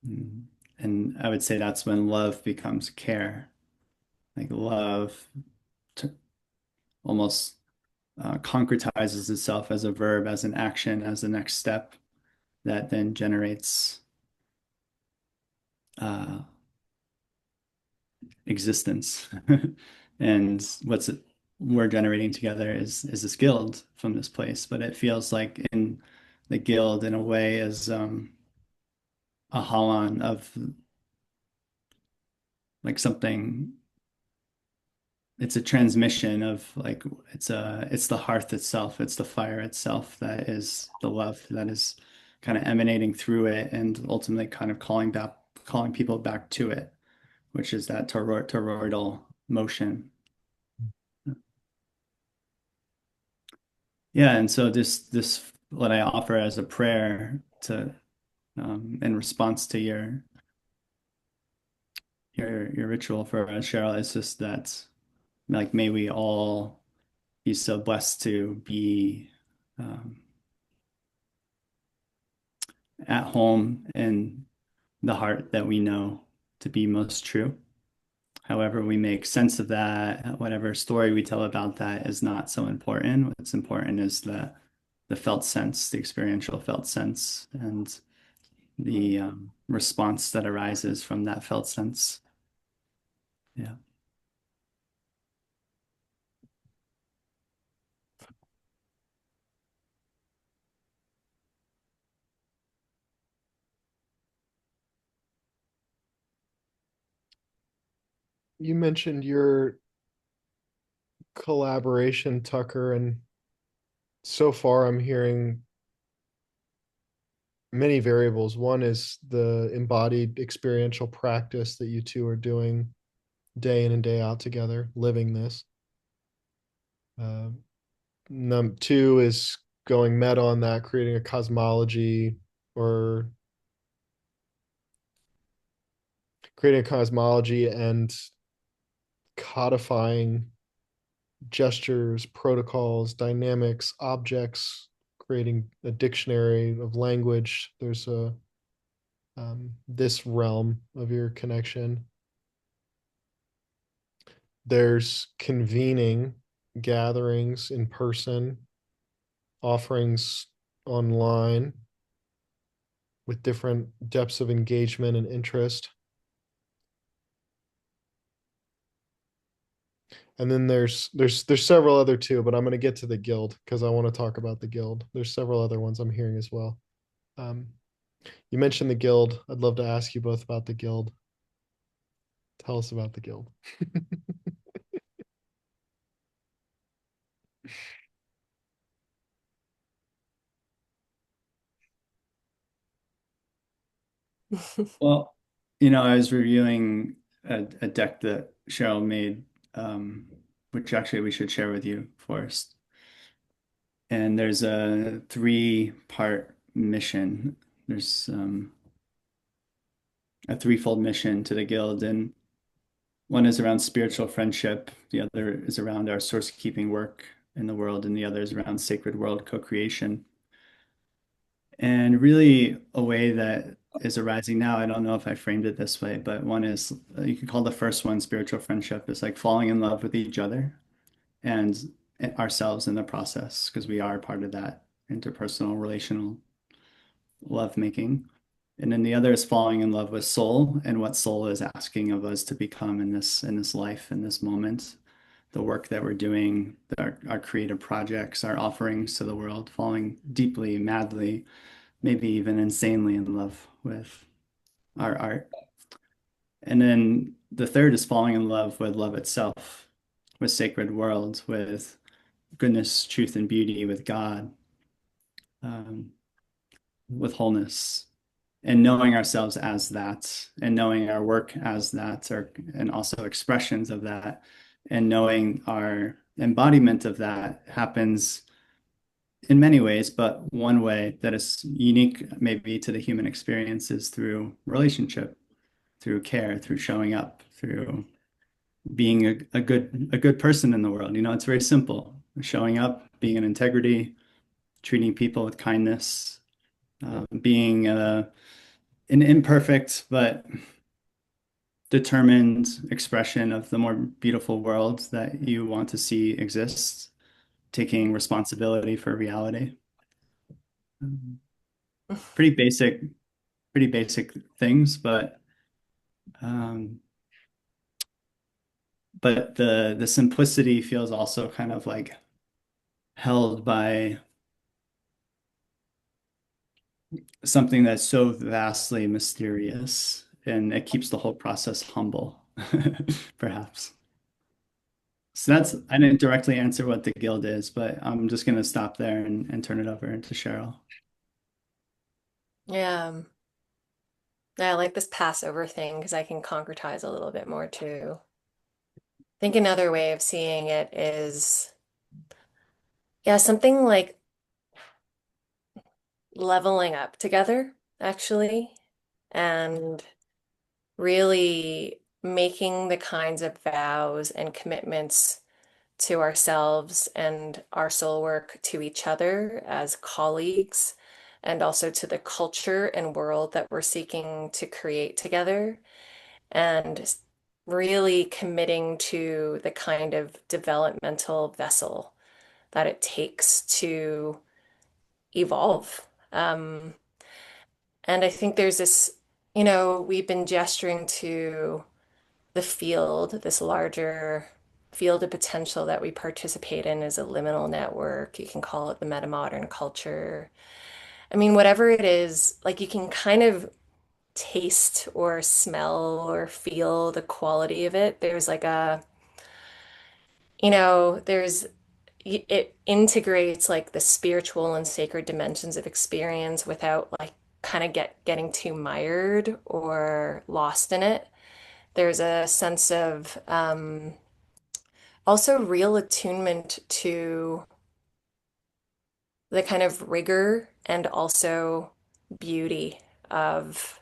S2: Mm. And I would say that's when love becomes care. Like love to almost concretizes itself as a verb, as an action, as the next step that then generates uh, existence. And what's we're generating together is this guild from this place, but it feels like in the guild in a way is a holon of like something. It's a transmission of like it's the hearth itself, it's the fire itself that is the love that is kind of emanating through it and ultimately kind of calling people back to it, which is that toroidal motion. Yeah, and so this what I offer as a prayer to in response to your ritual for us, Cheryl, is just that like may we all be so blessed to be um, at home in the heart that we know to be most true. However, we make sense of that, whatever story we tell about that is not so important. What's important is the felt sense, the experiential felt sense, and the response that arises from that felt sense. Yeah.
S1: You mentioned your collaboration, Tucker, and so far I'm hearing many variables. One is the embodied experiential practice that you two are doing day in and day out together, living this. Num two is going meta on that, creating a cosmology or creating a cosmology and codifying gestures, protocols, dynamics, objects, creating a dictionary of language. There's a this realm of your connection. There's convening gatherings in person, offerings online with different depths of engagement and interest. And then there's several other too, but I'm going to get to the guild because I want to talk about the guild. There's several other ones I'm hearing as well. Um, you mentioned the guild. I'd love to ask you both about the guild. Tell us about the guild.
S2: Well, I was reviewing a deck that Cheryl made, um, which actually we should share with you, Forrest. And there's a three-part mission. There's a threefold mission to the guild, and one is around spiritual friendship, the other is around our source keeping work in the world, and the other is around sacred world co-creation. And really, a way that is arising now, I don't know if I framed it this way, but one is you could call the first one spiritual friendship, is like falling in love with each other and ourselves in the process, because we are part of that interpersonal, relational lovemaking. And then the other is falling in love with soul and what soul is asking of us to become in this life, in this moment, the work that we're doing, our creative projects, our offerings to the world, falling deeply, madly, maybe even insanely in love with our art. And then the third is falling in love with love itself, with sacred worlds, with goodness, truth, and beauty, with God, um, with wholeness, and knowing ourselves as that, and knowing our work as that, and also expressions of that, and knowing our embodiment of that happens in many ways, but one way that is unique maybe to the human experience is through relationship, through care, through showing up, through being a good person in the world. It's very simple. Showing up, being in integrity, treating people with kindness, being an imperfect but determined expression of the more beautiful world that you want to see exist, taking responsibility for reality. Um, Pretty basic, pretty basic things, um, but the simplicity feels also kind of like held by something that's so vastly mysterious, and it keeps the whole process humble, perhaps. So I didn't directly answer what the guild is, but I'm just going to stop there and turn it over to Cheryl.
S3: Yeah. Yeah, I like this Passover thing because I can concretize a little bit more too. I think another way of seeing it is, yeah, something like leveling up together, actually, and really making the kinds of vows and commitments to ourselves and our soul work to each other as colleagues, and also to the culture and world that we're seeking to create together, and really committing to the kind of developmental vessel that it takes to evolve. And I think there's this, we've been gesturing to the field, this larger field of potential that we participate in as a liminal network. You can call it the metamodern culture. I mean, whatever it is, like you can kind of taste or smell or feel the quality of it. There's like there's it integrates like the spiritual and sacred dimensions of experience without like kind of getting too mired or lost in it. There's a sense of also real attunement to the kind of rigor and also beauty of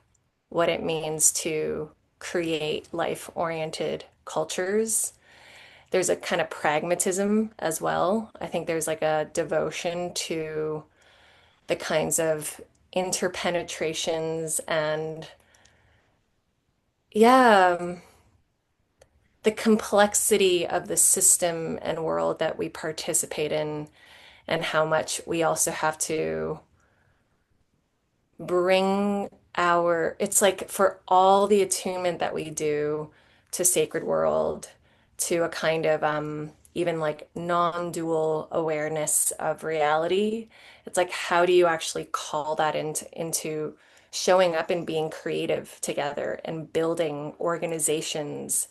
S3: what it means to create life-oriented cultures. There's a kind of pragmatism as well. I think there's like a devotion to the kinds of interpenetrations and yeah, the complexity of the system and world that we participate in, and how much we also have to bring it's like for all the attunement that we do to sacred world, to a kind of even like non-dual awareness of reality. It's like, how do you actually call that into showing up and being creative together and building organizations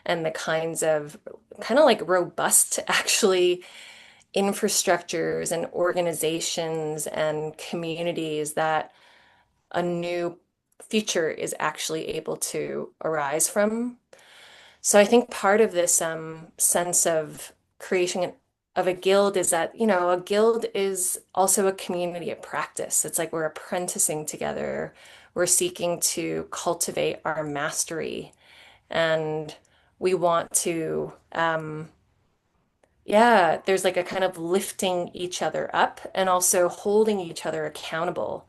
S3: and the kinds of kind of like robust actually infrastructures and organizations and communities that a new future is actually able to arise from. So I think part of this sense of creation of a guild is that, a guild is also a community of practice. It's like we're apprenticing together. We're seeking to cultivate our mastery, and we want to, yeah, there's like a kind of lifting each other up and also holding each other accountable,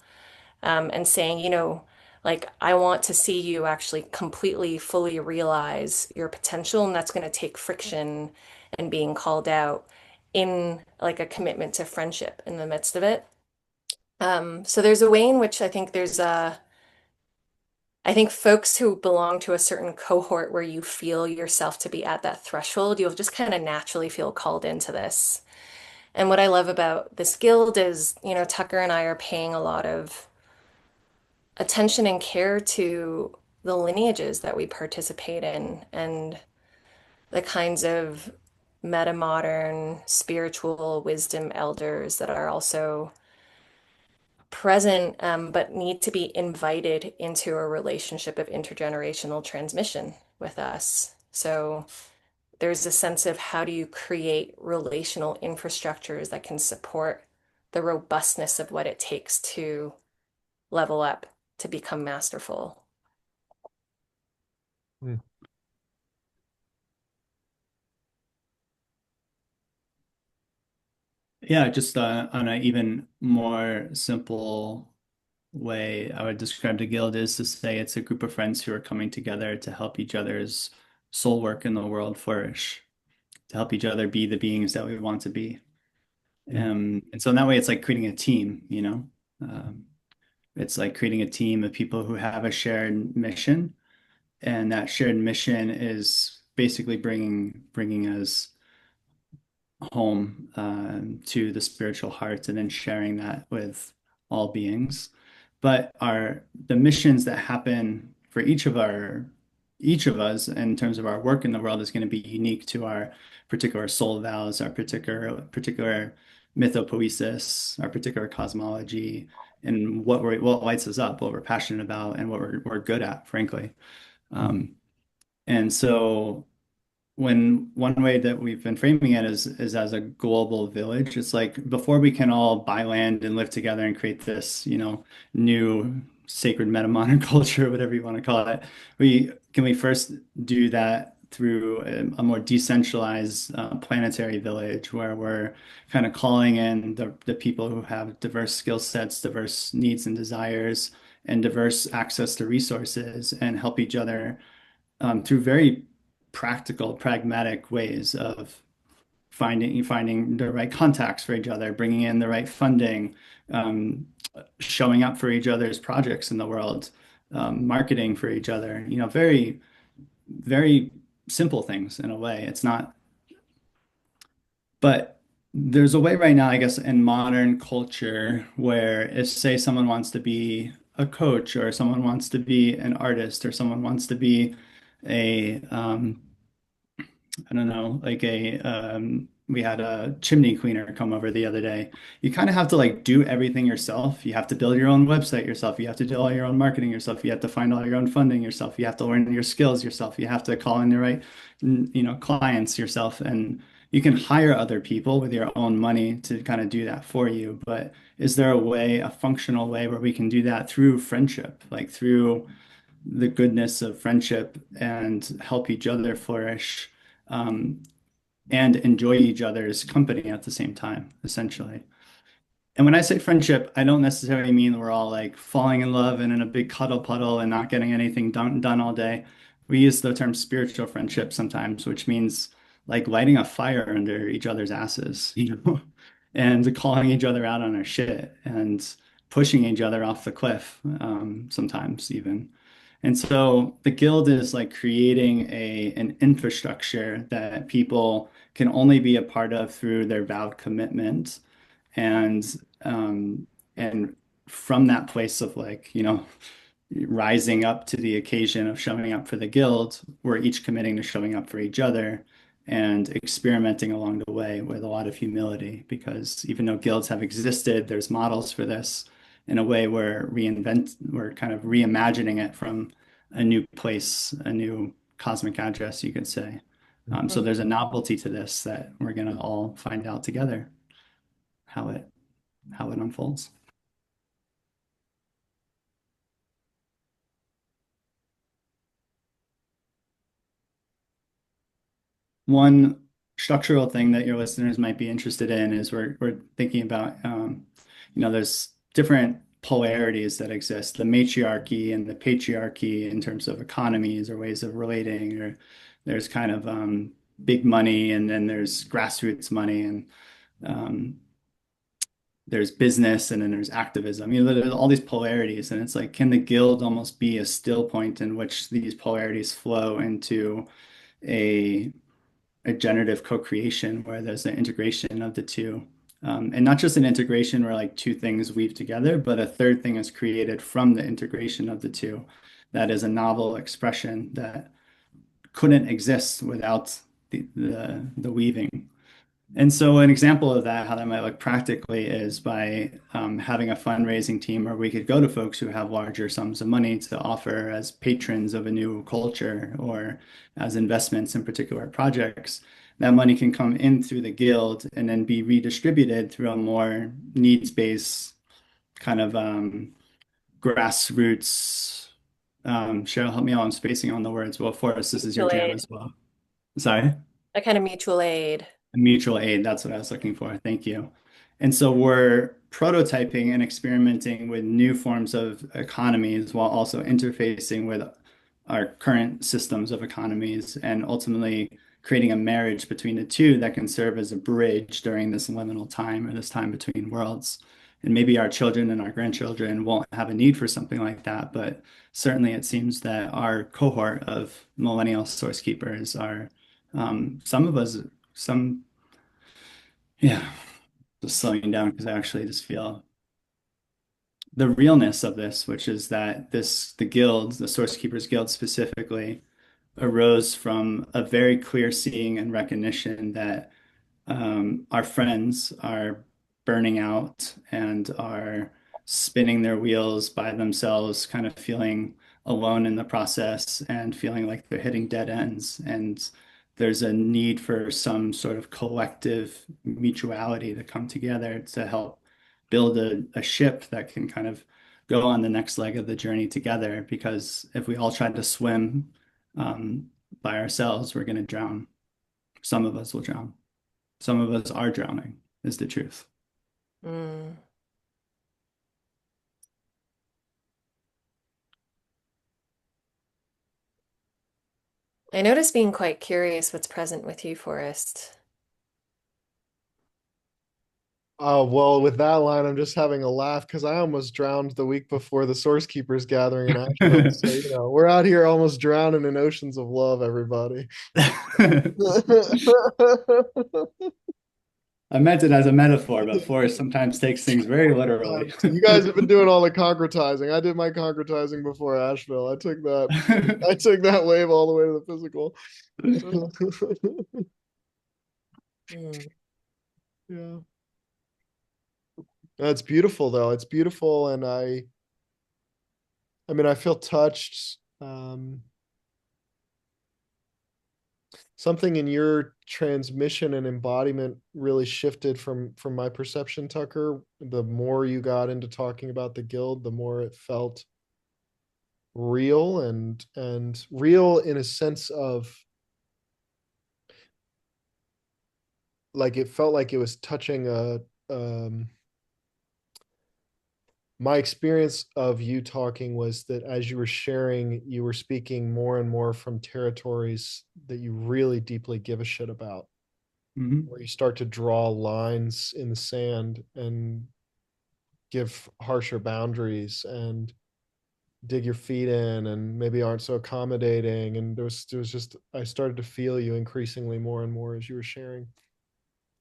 S3: and saying, like, I want to see you actually completely, fully realize your potential, and that's going to take friction and being called out in like a commitment to friendship in the midst of it. So there's a way in which I think folks who belong to a certain cohort where you feel yourself to be at that threshold, you'll just kind of naturally feel called into this. And what I love about this guild is, Tucker and I are paying a lot of attention and care to the lineages that we participate in and the kinds of meta modern spiritual wisdom elders that are also present, but need to be invited into a relationship of intergenerational transmission with us. So there's a sense of, how do you create relational infrastructures that can support the robustness of what it takes to level up, to become masterful.
S1: Mm.
S2: Yeah, just on an even more simple way I would describe the guild is to say it's a group of friends who are coming together to help each other's soul work in the world flourish, to help each other be the beings that we want to be.
S1: Mm.
S2: And so in that way, it's like creating a team, you know? Um, it's like creating a team of people who have a shared mission, and that shared mission is basically bringing us home to the spiritual heart, and then sharing that with all beings. But our the missions that happen for each of us in terms of our work in the world is going to be unique to our particular soul vows, our particular mythopoesis, our particular cosmology, and what lights us up, what we're passionate about, and what we're good at, frankly.
S1: Mm.
S2: Um, and so when one way that we've been framing it is as a global village. It's like before we can all buy land and live together and create this, new sacred meta-modern culture, whatever you want to call it, we first do that through a more decentralized planetary village where we're kind of calling in the people who have diverse skill sets, diverse needs and desires, and diverse access to resources, and help each other through very practical, pragmatic ways of finding the right contacts for each other, bringing in the right funding, um, showing up for each other's projects in the world, marketing for each other. Very, very simple things in a way. It's not, but there's a way right now, I guess, in modern culture where if, say, someone wants to be a coach, or someone wants to be an artist, or someone wants to be a I don't know, like we had a chimney cleaner come over the other day. You kind of have to like do everything yourself. You have to build your own website yourself. You have to do all your own marketing yourself. You have to find all your own funding yourself. You have to learn your skills yourself. You have to call in the right, clients yourself. And you can hire other people with your own money to kind of do that for you. But is there a way, a functional way where we can do that through friendship, like through the goodness of friendship, and help each other flourish? Um, and enjoy each other's company at the same time, essentially. And when I say friendship, I don't necessarily mean we're all like falling in love and in a big cuddle puddle and not getting anything done all day. We use the term spiritual friendship sometimes, which means like lighting a fire under each other's asses, and calling each other out on our shit and pushing each other off the cliff, sometimes even. And so the guild is like creating an infrastructure that people can only be a part of through their vowed commitment and and from that place of like, rising up to the occasion of showing up for the guild, we're each committing to showing up for each other and experimenting along the way with a lot of humility because even though guilds have existed, there's models for this in a way we're kind of reimagining it from a new place, a new cosmic address, you could say. So there's a novelty to this that we're gonna all find out together how it unfolds. One structural thing that your listeners might be interested in is we're thinking about there's different polarities that exist, the matriarchy and the patriarchy in terms of economies or ways of relating, or there's kind of big money and then there's grassroots money and um, there's business and then there's activism. There's all these polarities, and it's like, can the guild almost be a still point in which these polarities flow into a a generative co-creation where there's an integration of the two. And not just an integration where like two things weave together, but a third thing is created from the integration of the two. That is a novel expression that couldn't exist without the weaving. And so an example of that, how that might look practically, is by having a fundraising team where we could go to folks who have larger sums of money to offer as patrons of a new culture or as investments in particular projects. That money can come in through the guild and then be redistributed through a more needs-based kind of grassroots. Cheryl, help me out. I'm spacing on the words. Well, Forrest, this is your
S3: Mutual
S2: jam
S3: aid,
S2: as well. Sorry.
S3: a kind of mutual aid.
S2: Mutual aid, that's what I was looking for. Thank you. And so we're prototyping and experimenting with new forms of economies while also interfacing with our current systems of economies and ultimately creating a marriage between the two that can serve as a bridge during this liminal time or this time between worlds. And maybe our children and our grandchildren won't have a need for something like that, but certainly it seems that our cohort of millennial source keepers are some of us, some yeah, just slowing down because I actually just feel the realness of this, which is that the guild, the Source Keepers Guild specifically, arose from a very clear seeing and recognition that our friends are burning out and are spinning their wheels by themselves, kind of feeling alone in the process and feeling like they're hitting dead ends. And there's a need for some sort of collective mutuality to come together to help build a ship that can kind of go on the next leg of the journey together. Because if we all tried to swim um, by ourselves, we're going to drown. Some of us will drown. Some of us are drowning, is the truth.
S3: Mm. I notice being quite curious what's present with you, Forrest.
S1: Oh, well, with that line, I'm just having a laugh because I almost drowned the week before the Source Keepers gathering in Asheville. So, we're out here almost drowning in oceans of love, everybody.
S2: I meant it as a metaphor, but Forrest sometimes takes things very literally.
S1: You guys have been doing all the concretizing. I did my concretizing before Asheville. I took that wave all the way to the physical.
S3: Mm.
S1: Yeah. That's beautiful though. It's beautiful and I mean I feel touched. Something in your transmission and embodiment really shifted from my perception, Tucker. The more you got into talking about the guild, the more it felt real and real in a sense of like it felt like it was touching a um My experience of you talking was that as you were sharing, you were speaking more and more from territories that you really deeply give a shit about,
S2: Hmm.
S1: where you start to draw lines in the sand and give harsher boundaries and dig your feet in and maybe aren't so accommodating. And there was just, I started to feel you increasingly more and more as you were sharing.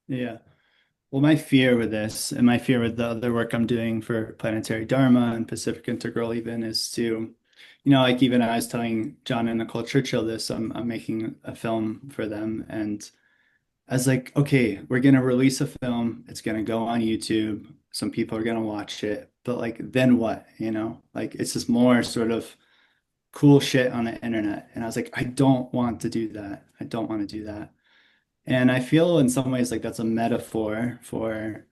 S2: Yeah. Well, my fear with this and my fear with the other work I'm doing for Planetary Dharma and Pacific Integral even is to, like even I was telling John and Nicole Churchill this, I'm making a film for them. And I was like, okay, we're gonna release a film. It's gonna go on YouTube. Some people are gonna watch it, but like, then what? Like it's just more sort of cool shit on the internet. And I was like, I don't want to do that. I don't want to do that. And I feel in some ways like that's a metaphor for,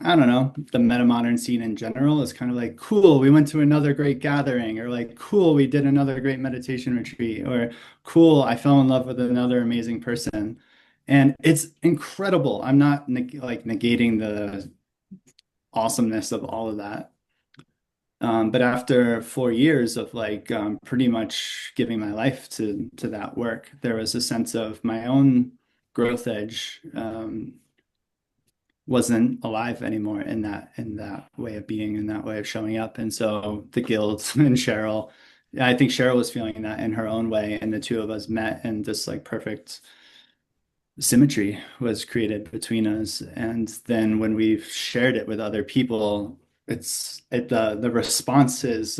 S2: I don't know, the meta modern scene in general is kind of like, cool, we went to another great gathering, or like, cool, we did another great meditation retreat, or cool, I fell in love with another amazing person. And it's incredible. I'm not like negating the awesomeness of all of that. But after 4 years of like pretty much giving my life to that work, there was a sense of my own growth edge wasn't alive anymore in that way of being, in that way of showing up. And so the guild and Cheryl, I think Cheryl was feeling that in her own way, and the two of us met, and this like perfect symmetry was created between us. And then when we've shared it with other people, the response is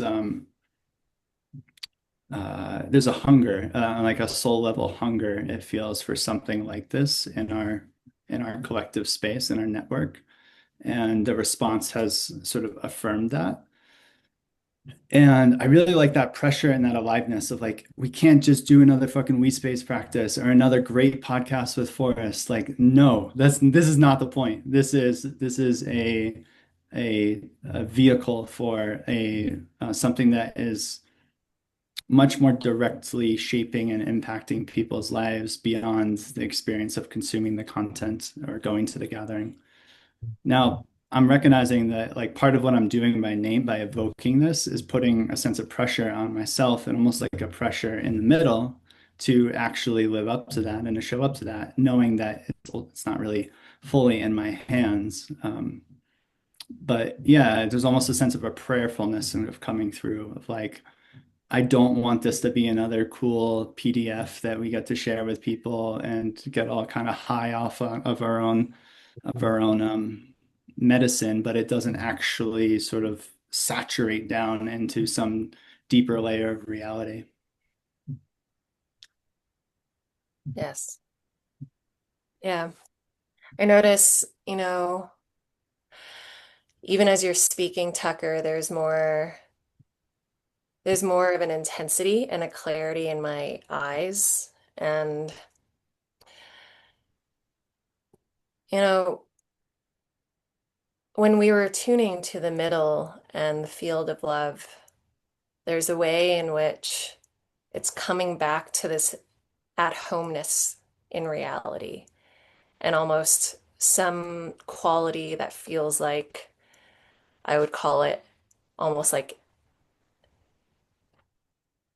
S2: there's a hunger, like a soul level hunger, it feels, for something like this in our collective space, in our network. And the response has sort of affirmed that. And I really like that pressure and that aliveness of like, we can't just do another fucking We Space practice or another great podcast with Forrest. Like, no, this is not the point. This is a vehicle for a something that is much more directly shaping and impacting people's lives beyond the experience of consuming the content or going to the gathering. Now, I'm recognizing that like part of what I'm doing by evoking this is putting a sense of pressure on myself, and almost like a pressure in the middle to actually live up to that and to show up to that, knowing that it's not really fully in my hands. But yeah, there's almost a sense of a prayerfulness sort of coming through of like, I don't want this to be another cool PDF that we get to share with people and get all kind of high off of our own medicine, but it doesn't actually sort of saturate down into some deeper layer of reality.
S3: Yes. Yeah. I notice, even as you're speaking, Tucker, there's more of an intensity and a clarity in my eyes. And, you know, when we were tuning to the middle and the field of love, there's a way in which it's coming back to this at homeness in reality and almost some quality that feels like I would call it almost like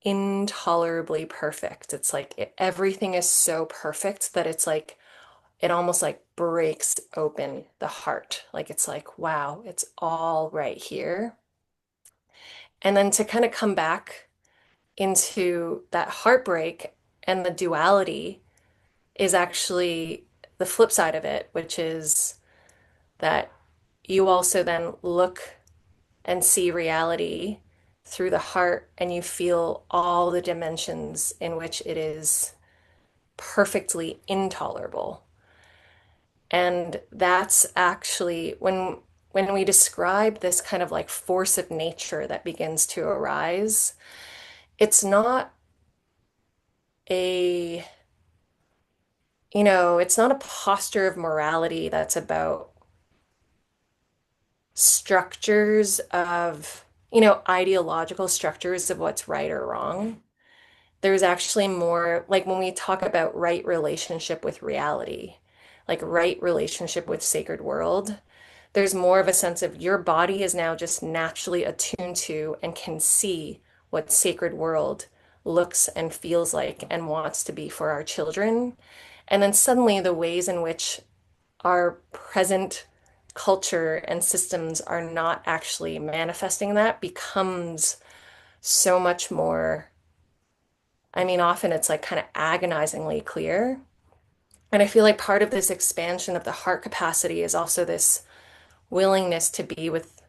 S3: intolerably perfect. It's like everything is so perfect that it's like it almost like breaks open the heart. Like it's like, wow, it's all right here. And then to kind of come back into that heartbreak and the duality is actually the flip side of it, which is that you also then look and see reality through the heart and you feel all the dimensions in which it is perfectly intolerable. And that's actually when we describe this kind of like force of nature that begins to arise, it's not a, it's not a posture of morality that's about structures of, ideological structures of what's right or wrong. There's actually more, like when we talk about right relationship with reality, like right relationship with sacred world, there's more of a sense of your body is now just naturally attuned to and can see what sacred world looks and feels like and wants to be for our children. And then suddenly the ways in which our present culture and systems are not actually manifesting that becomes so much more. I mean, often it's like kind of agonizingly clear. And I feel like part of this expansion of the heart capacity is also this willingness to be with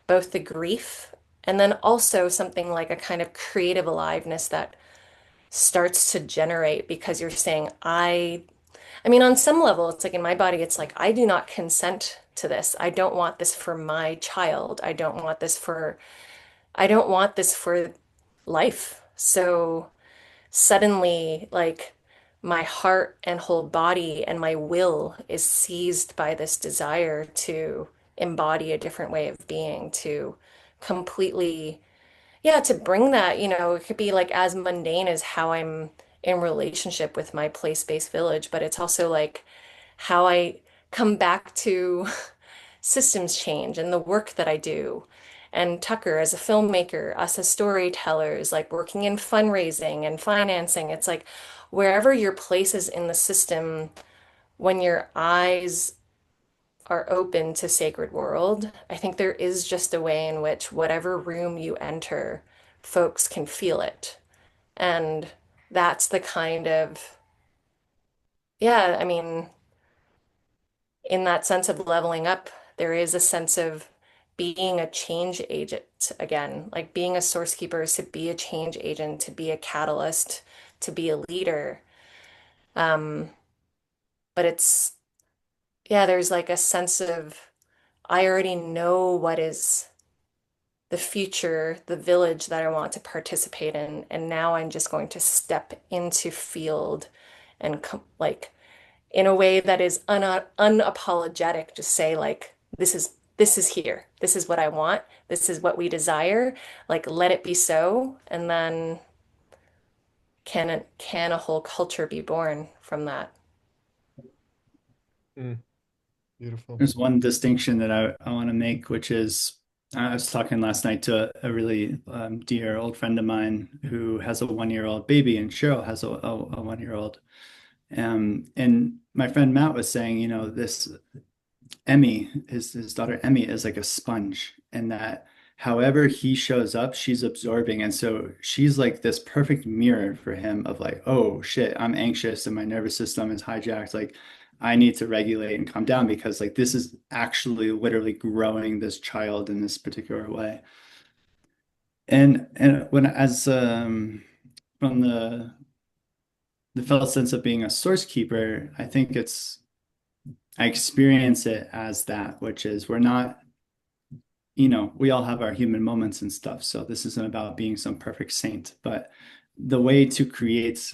S3: both the grief and then also something like a kind of creative aliveness that starts to generate because you're saying, I mean, on some level, it's like in my body, it's like, I do not consent to this. I don't want this for my child. I don't want this for life. So suddenly, like, my heart and whole body and my will is seized by this desire to embody a different way of being, to completely, yeah, to bring that, it could be like as mundane as how I'm in relationship with my place-based village, but it's also like how I come back to systems change and the work that I do. And Tucker as a filmmaker, us as storytellers, like working in fundraising and financing, it's like wherever your place is in the system, when your eyes are open to sacred world, I think there is just a way in which whatever room you enter, folks can feel it. And that's the kind of, yeah, I mean, in that sense of leveling up, there is a sense of being a change agent again, like being a source keeper is to be a change agent, to be a catalyst, to be a leader. Um, but it's, yeah, there's like a sense of, I already know what is the future, the village that I want to participate in. And now I'm just going to step into field and like in a way that is unapologetic, just say like, this is here. This is what I want. This is what we desire. Like, let it be so. And then can a whole culture be born from that?
S1: Mm, beautiful.
S2: There's one distinction that I want to make, which is I was talking last night to a really dear old friend of mine who has a 1-year-old baby, and Cheryl has a 1-year-old. And my friend Matt was saying, this Emmy, his daughter Emmy, is like a sponge, and that however he shows up, she's absorbing. And so she's like this perfect mirror for him of like, oh shit, I'm anxious and my nervous system is hijacked. Like I need to regulate and calm down because like this is actually literally growing this child in this particular way. And when as from the felt sense of being a source keeper, I think I experience it as that, which is we're not, we all have our human moments and stuff. So this isn't about being some perfect saint, but the way to create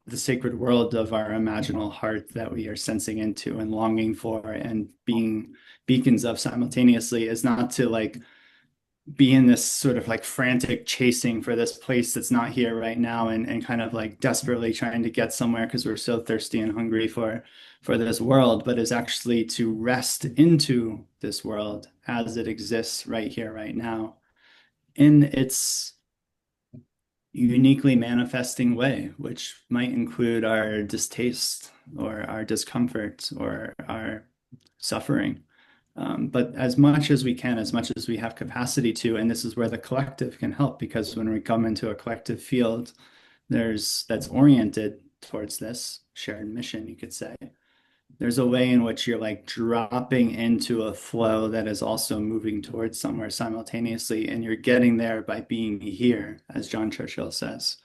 S2: the sacred world of our imaginal heart that we are sensing into and longing for and being beacons of simultaneously is not to like be in this sort of like frantic chasing for this place that's not here right now and kind of like desperately trying to get somewhere because we're so thirsty and hungry for this world, but is actually to rest into this world as it exists right here, right now, in its uniquely manifesting way, which might include our distaste or our discomfort or our suffering. But as much as we can, as much as we have capacity to, and this is where the collective can help, because when we come into a collective field, that's oriented towards this shared mission, you could say. There's a way in which you're like dropping into a flow that is also moving towards somewhere simultaneously, and you're getting there by being here, as John Churchill says.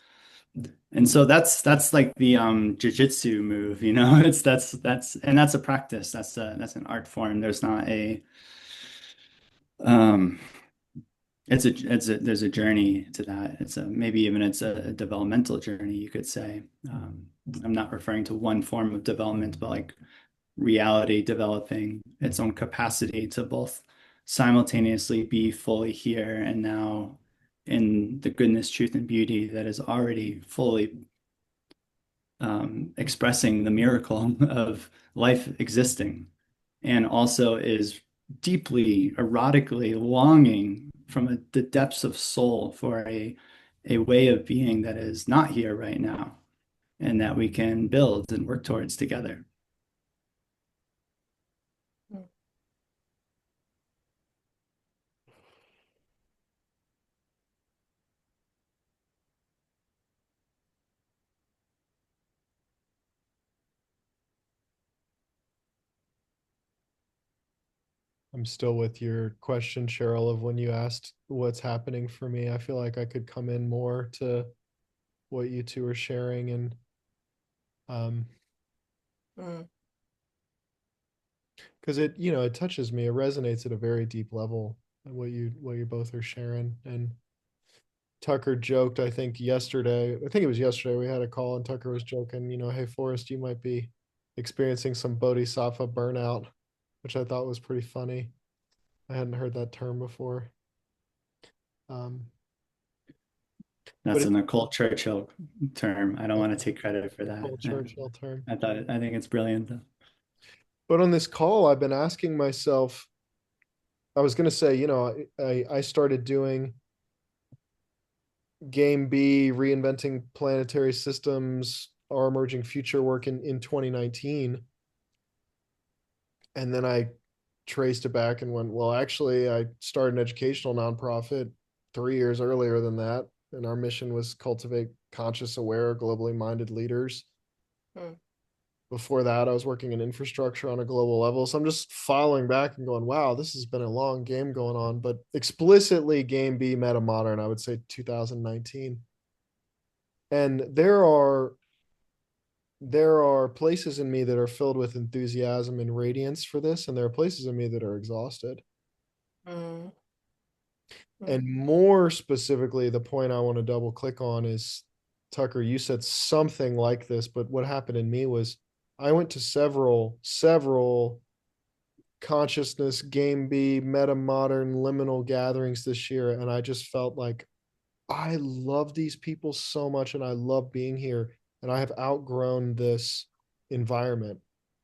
S2: And so that's like the jiu-jitsu move, It's that's a practice. That's an art form. There's not a um there's a journey to that. Maybe even it's a developmental journey, you could say. I'm not referring to one form of development, but like reality developing its own capacity to both simultaneously be fully here and now in the goodness, truth, and beauty that is already fully expressing the miracle of life existing, and also is deeply, erotically longing from the depths of soul for a way of being that is not here right now and that we can build and work towards together.
S1: I'm still with your question, Cheryl, of when you asked what's happening for me. I feel like I could come in more to what you two are sharing, and um
S3: Mm.
S1: because it touches me, it resonates at a very deep level, what you both are sharing. And Tucker joked, I think it was yesterday, we had a call and Tucker was joking, hey, Forrest, you might be experiencing some bodhisattva burnout, which I thought was pretty funny. I hadn't heard that term before. Um, but
S2: That's
S1: it's
S2: an occult Churchill term. I don't
S1: a
S2: want to take credit for that.
S1: old Churchill term.
S2: I think it's brilliant though.
S1: But on this call, I've been asking myself, I was going to say, I started doing Game B, reinventing planetary systems, our emerging future work in 2019. And then I traced it back and went, well, actually, I started an educational nonprofit 3 years earlier than that. And our mission was cultivate conscious, aware, globally minded leaders.
S3: Mm.
S1: Before that, I was working in infrastructure on a global level. So I'm just following back and going, wow, this has been a long game going on. But explicitly, Game B, Meta Modern, I would say 2019. And there are places in me that are filled with enthusiasm and radiance for this, and there are places in me that are exhausted.
S3: Mm.
S1: And
S3: Mm.
S1: more specifically, the point I want to double click on is, Tucker, you said something like this, but what happened in me was I went to several consciousness, Game B, meta modern, liminal gatherings this year, and I just felt like I love these people so much and I love being here, and I have outgrown this environment.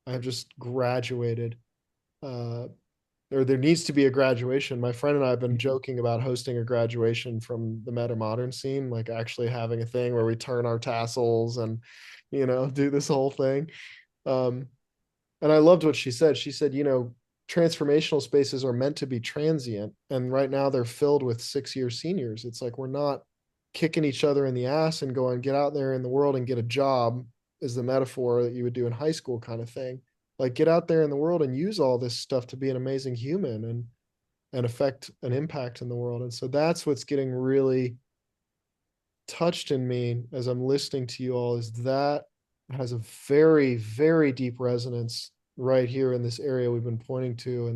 S1: I have just graduated, uh, or there needs to be a graduation. My friend and I have been joking about hosting a graduation from the meta modern scene, like actually having a thing where we turn our tassels and, do this whole thing. Um, and I loved what she said. She said, transformational spaces are meant to be transient. And right now they're filled with 6 year seniors. It's like we're not kicking each other in the ass and going, get out there in the world and get a job, is the metaphor that you would do in high school kind of thing. Like get out there in the world and use all this stuff to be an amazing human and affect an impact in the world. And so that's what's getting really touched in me as I'm listening to you all, is that has a very, very deep resonance right here in this area we've been pointing to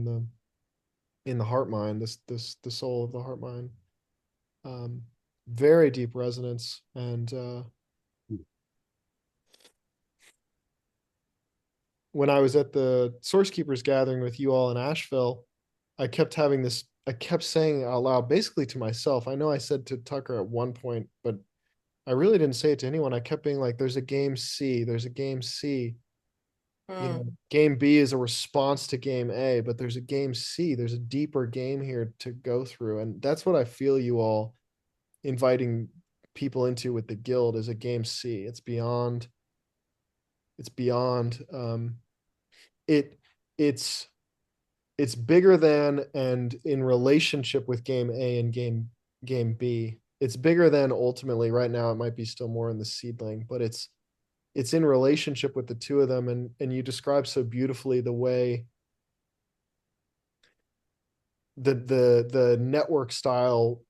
S1: in the heart mind, this the soul of the heart mind. Um, very deep resonance. And when I was at the Source Keepers gathering with you all in Asheville, I kept saying out loud, basically to myself. I know I said to Tucker at one point, but I really didn't say it to anyone. I kept being like, there's a game C, there's a game C.
S3: Mm.
S1: Game B is a response to game A, but there's a game C. There's a deeper game here to go through. And that's what I feel you all inviting people into with the guild, is a game C. It's beyond it it's it's bigger than, and in relationship with game A and game B. It's bigger than ultimately. Right now it might be still more in the seedling, but it's in relationship with the two of them. And you describe so beautifully the way the network style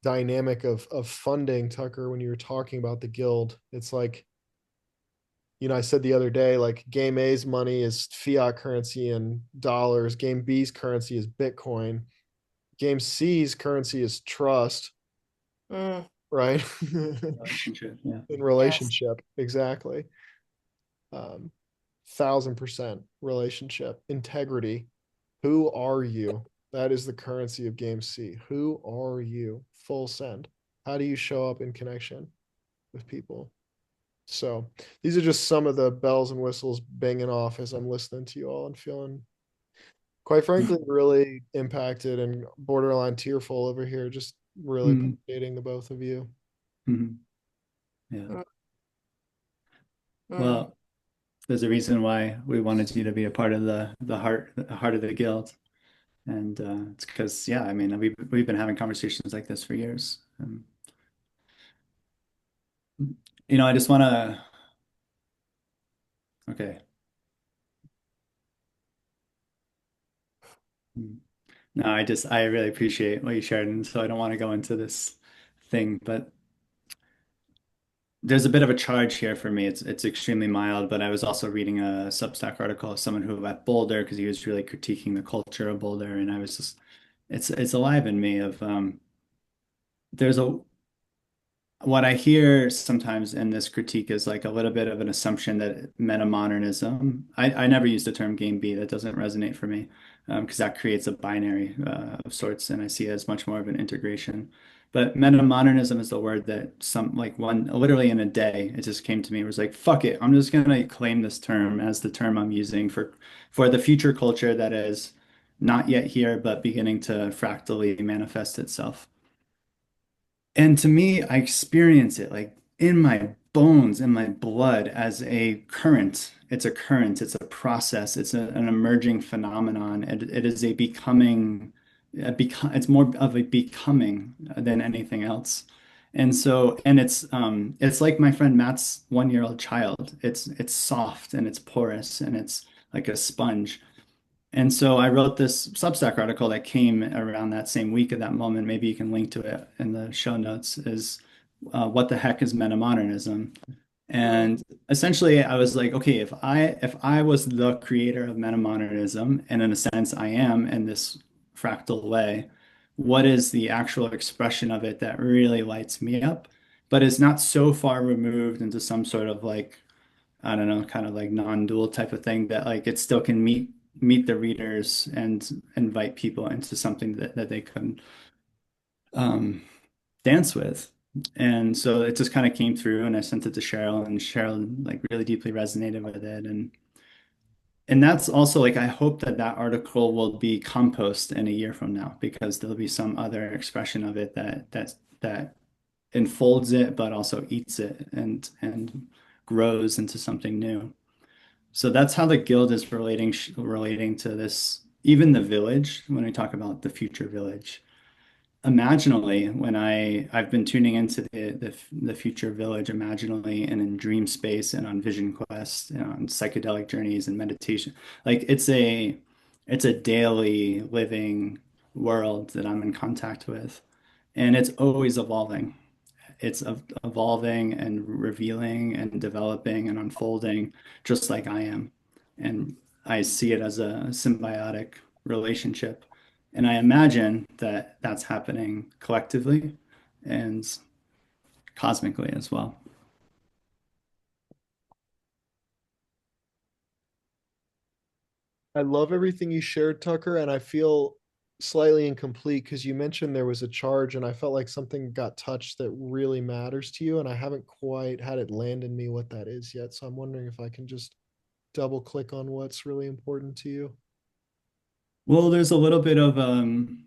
S1: dynamic of funding, Tucker, when you were talking about the guild. It's like, I said the other day, like game A's money is fiat currency and dollars, game B's currency is Bitcoin, game C's currency is trust,
S3: Mm.
S1: right?
S2: Relationship, yeah.
S1: In
S3: Yes.
S1: relationship, exactly. 1,000% relationship integrity. Who are you? That is the currency of game C. Who are you? Full send. How do you show up in connection with people? So these are just some of the bells and whistles banging off as I'm listening to you all and feeling quite frankly, really impacted and borderline tearful over here. Just really
S2: Mhm.
S1: appreciating the both of you.
S2: Mhm. Yeah.
S3: Mm.
S2: Well, there's a reason why we wanted you to be a part of the heart of the guild. And it's because, yeah, I mean, we've been having conversations like this for years. I just want to, okay. No, I really appreciate what you shared, and so I don't want to go into this thing, but there's a bit of a charge here for me. It's extremely mild, but I was also reading a Substack article of someone who left Boulder because he was really critiquing the culture of Boulder, and I was just, it's alive in me of there's a what I hear sometimes in this critique is like a little bit of an assumption that metamodernism, I never use the term game B, that doesn't resonate for me because that creates a binary of sorts, and I see it as much more of an integration. But metamodernism is the word that like literally in a day, it just came to me. It was like, fuck it, I'm just gonna claim this term as the term I'm using for the future culture that is not yet here, but beginning to fractally manifest itself. And to me, I experience it like in my bones, in my blood as a current. It's a current, it's a process, an emerging phenomenon. It is a becoming, it's more of a becoming than anything else. And so, and it's like my friend Matt's 1-year-old child. It's soft and it's porous and it's like a sponge. And so I wrote this Substack article that came around that same week at that moment. Maybe you can link to it in the show notes. Is what the heck is metamodernism?
S3: Mm.
S2: And essentially, I was like, okay, if I was the creator of metamodernism, and in a sense, I am in this fractal way, what is the actual expression of it that really lights me up, but is not so far removed into some sort of like I don't know, kind of like non-dual type of thing that like it still can meet the readers and invite people into something that they couldn't um, dance with. And so it just kind of came through and I sent it to Cheryl and Cheryl like really deeply resonated with it. And that's also like I hope that that article will be compost in a year from now because there'll be some other expression of it that enfolds it but also eats it and grows into something new. So that's how the guild is relating to this, even the village, when we talk about the future village. Imaginally, when I've been tuning into the future village imaginally and in dream space and on vision quest and on psychedelic journeys and meditation. Like it's a daily living world that I'm in contact with. And it's always evolving. It's evolving and revealing and developing and unfolding just like I am. And I see it as a symbiotic relationship. And I imagine that that's happening collectively and cosmically as well.
S1: I love everything you shared, Tucker, and I feel slightly incomplete because you mentioned there was a charge, and I felt like something got touched that really matters to you, and I haven't quite had it land in me what that is yet. So I'm wondering if I can just double click on what's really important to you.
S2: Well, there's a little bit of I'm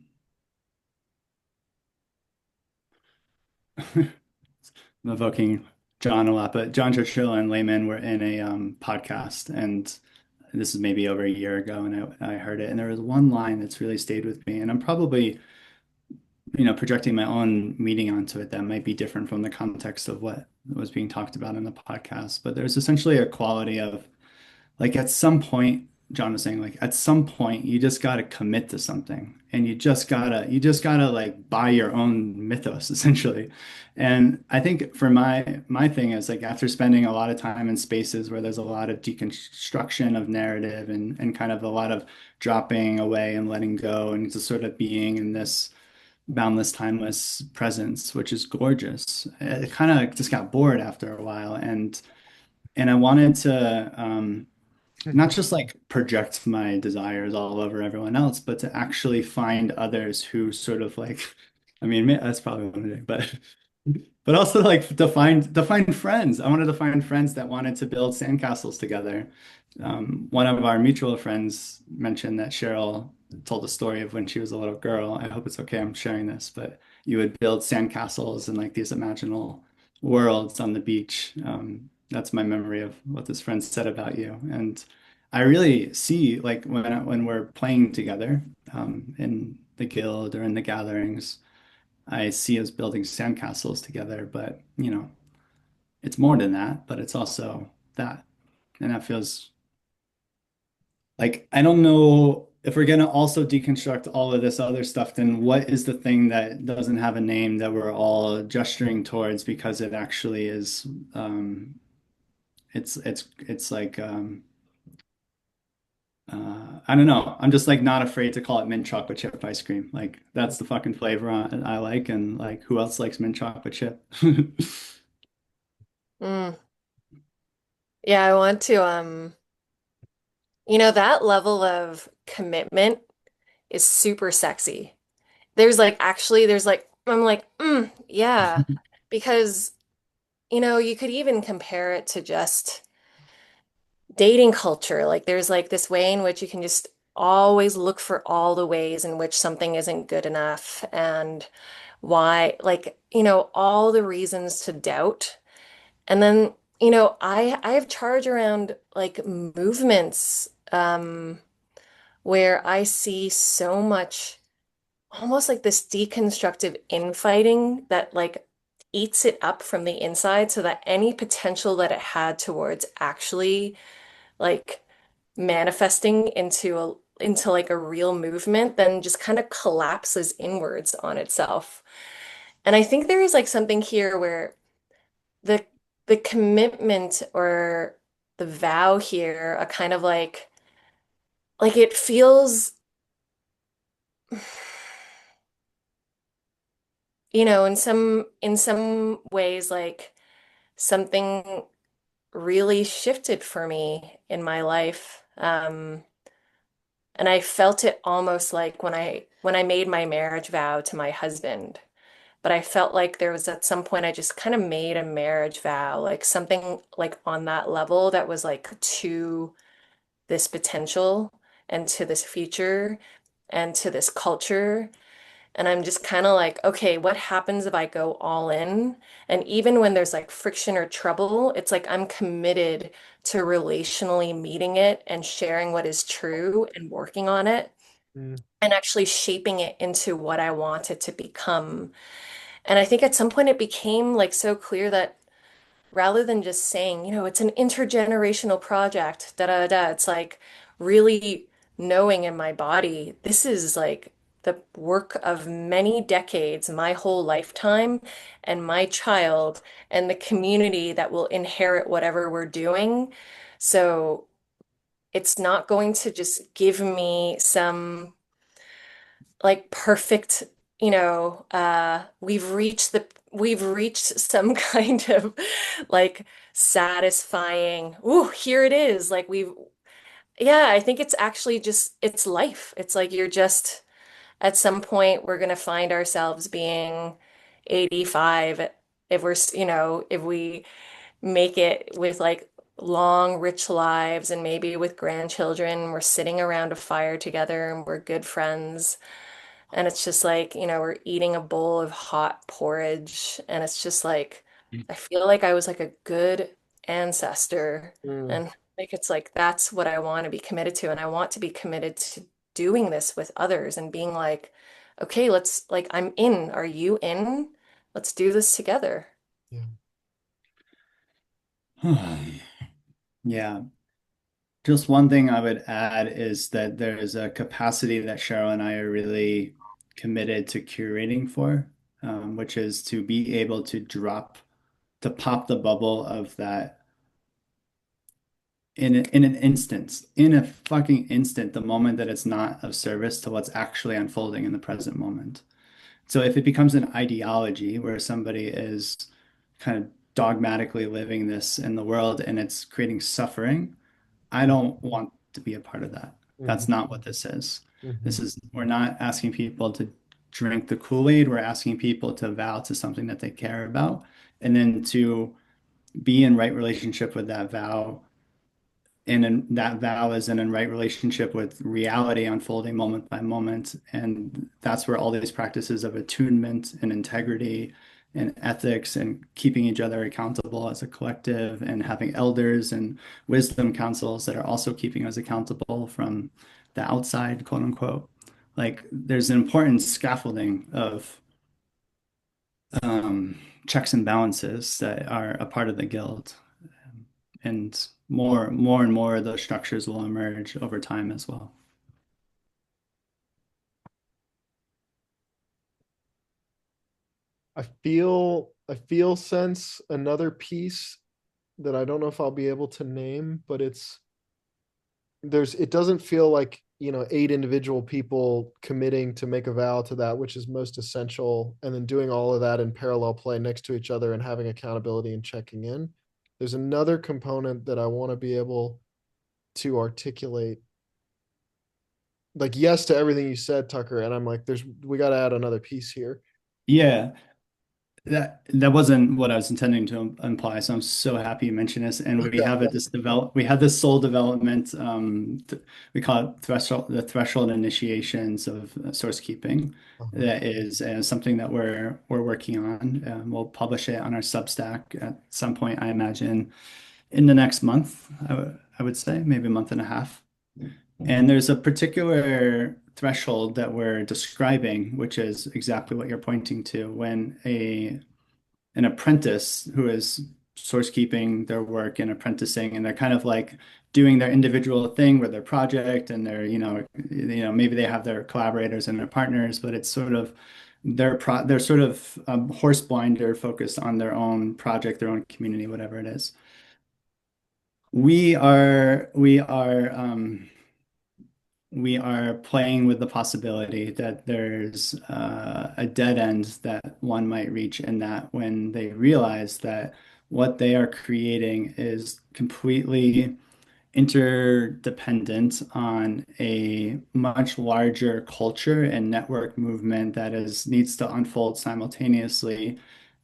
S2: evoking John a lot, but John Churchill and Layman were in a podcast, and this is maybe over a year ago, and I heard it, and there was one line that's really stayed with me, and I'm probably, projecting my own meaning onto it that might be different from the context of what was being talked about in the podcast, but there's essentially a quality of like at some point, John was saying, like at some point you just gotta commit to something and you just gotta like buy your own mythos essentially. And I think for my thing is like after spending a lot of time in spaces where there's a lot of deconstruction of narrative and kind of a lot of dropping away and letting go and just sort of being in this boundless, timeless presence, which is gorgeous. It kind of just got bored after a while and I wanted to not just like project my desires all over everyone else, but to actually find others who sort of like, I mean, that's probably one thing, but But also like to find friends. I wanted to find friends that wanted to build sandcastles together. One of our mutual friends mentioned that Cheryl told a story of when she was a little girl. I hope it's okay I'm sharing this, but you would build sandcastles in like these imaginal worlds on the beach. That's my memory of what this friend said about you. And I really see like when we're playing together in the guild or in the gatherings. I see us building sandcastles together, but it's more than that, but it's also that. And that feels like I don't know if we're gonna also deconstruct all of this other stuff, then what is the thing that doesn't have a name that we're all gesturing towards because it actually is it's like I don't know. I'm just like not afraid to call it mint chocolate chip ice cream. Like that's the fucking flavor I like, and like who else likes mint chocolate chip?
S3: Mm. Yeah, I want to, that level of commitment is super sexy. There's like, I'm like, yeah, because, you could even compare it to just dating culture. Like, there's like this way in which you can just always look for all the ways in which something isn't good enough and why, like, all the reasons to doubt. And then, I have charge around like movements, where I see so much almost like this deconstructive infighting that like eats it up from the inside so that any potential that it had towards actually like manifesting into like a real movement then just kind of collapses inwards on itself. And I think there is like something here where the the commitment or the vow here, a kind of like it feels, in some ways like something really shifted for me in my life. And I felt it almost like when I made my marriage vow to my husband. But I felt like there was at some point I just kind of made a marriage vow, like something like on that level that was like to this potential and to this future and to this culture. And I'm just kind of like, okay, what happens if I go all in? And even when there's like friction or trouble, it's like I'm committed to relationally meeting it and sharing what is true and working on it
S1: Mm,
S3: and actually shaping it into what I want it to become. And I think at some point it became like so clear that rather than just saying, it's an intergenerational project, da da da, it's like really knowing in my body, this is like the work of many decades, my whole lifetime, and my child, and the community that will inherit whatever we're doing. So it's not going to just give me some like perfect, we've reached some kind of like satisfying, ooh, here it is. Like yeah, I think it's actually just, it's life. It's like you're just, at some point, we're going to find ourselves being 85 if if we make it with like long, rich lives and maybe with grandchildren, we're sitting around a fire together and we're good friends. And it's just like, we're eating a bowl of hot porridge. And it's just like, I feel like I was like a good ancestor.
S1: mm,
S3: And like, it's like, that's what I want to be committed to. And I want to be committed to doing this with others and being like, okay, let's, like, I'm in. Are you in? Let's do this together.
S1: yeah.
S2: Yeah. Just one thing I would add is that there is a capacity that Cheryl and I are really committed to curating for, which is to be able to pop the bubble of that in an instance, in a fucking instant, the moment that it's not of service to what's actually unfolding in the present moment. So if it becomes an ideology where somebody is kind of dogmatically living this in the world and it's creating suffering, I don't want to be a part of that. That's
S1: Mhm,
S2: not what this is.
S1: mhm,
S2: We're not asking people to drink the Kool-Aid. We're asking people to vow to something that they care about, and then to be in right relationship with that vow, and that vow is in right relationship with reality unfolding moment by moment. And that's where all these practices of attunement and integrity and ethics and keeping each other accountable as a collective and having elders and wisdom councils that are also keeping us accountable from the outside, quote unquote. Like there's an important scaffolding of checks and balances that are a part of the guild. And more and more of those structures will emerge over time as well.
S1: I feel sense another piece that I don't know if I'll be able to name, but it doesn't feel like, eight individual people committing to make a vow to that which is most essential, and then doing all of that in parallel play next to each other and having accountability and checking in. There's another component that I want to be able to articulate, like yes to everything you said, Tucker, and I'm like, we got to add another piece here.
S2: Yeah, that wasn't what I was intending to imply. So I'm so happy you mentioned this. And we have this soul development. We call it the threshold initiations of source keeping.
S1: Uh-huh.
S2: That is something that we're working on. We'll publish it on our Substack at some point, I imagine, in the next month. I would say maybe a month and a half. And there's a particular threshold that we're describing, which is exactly what you're pointing to when an apprentice who is source keeping their work and apprenticing, and they're kind of like doing their individual thing with their project, and maybe they have their collaborators and their partners, but it's sort of they're sort of horse blinder focused on their own project, their own community, whatever it is. We are playing with the possibility that there's a dead end that one might reach, and that when they realize that what they are creating is completely interdependent on a much larger culture and network movement that needs to unfold simultaneously,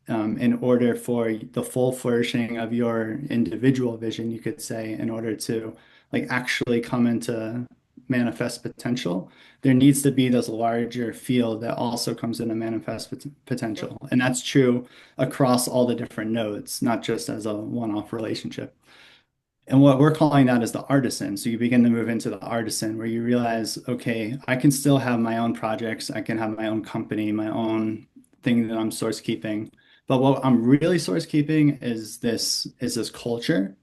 S2: in order for the full flourishing of your individual vision, you could say, in order to like actually come into manifest potential, there needs to be this larger field that also comes into manifest potential. And that's true across all the different nodes, not just as a one-off relationship. And what we're calling that is the artisan. So you begin to move into the artisan where you realize, okay, I can still have my own projects. I can have my own company, my own thing that I'm source keeping. But what I'm really source keeping is this culture.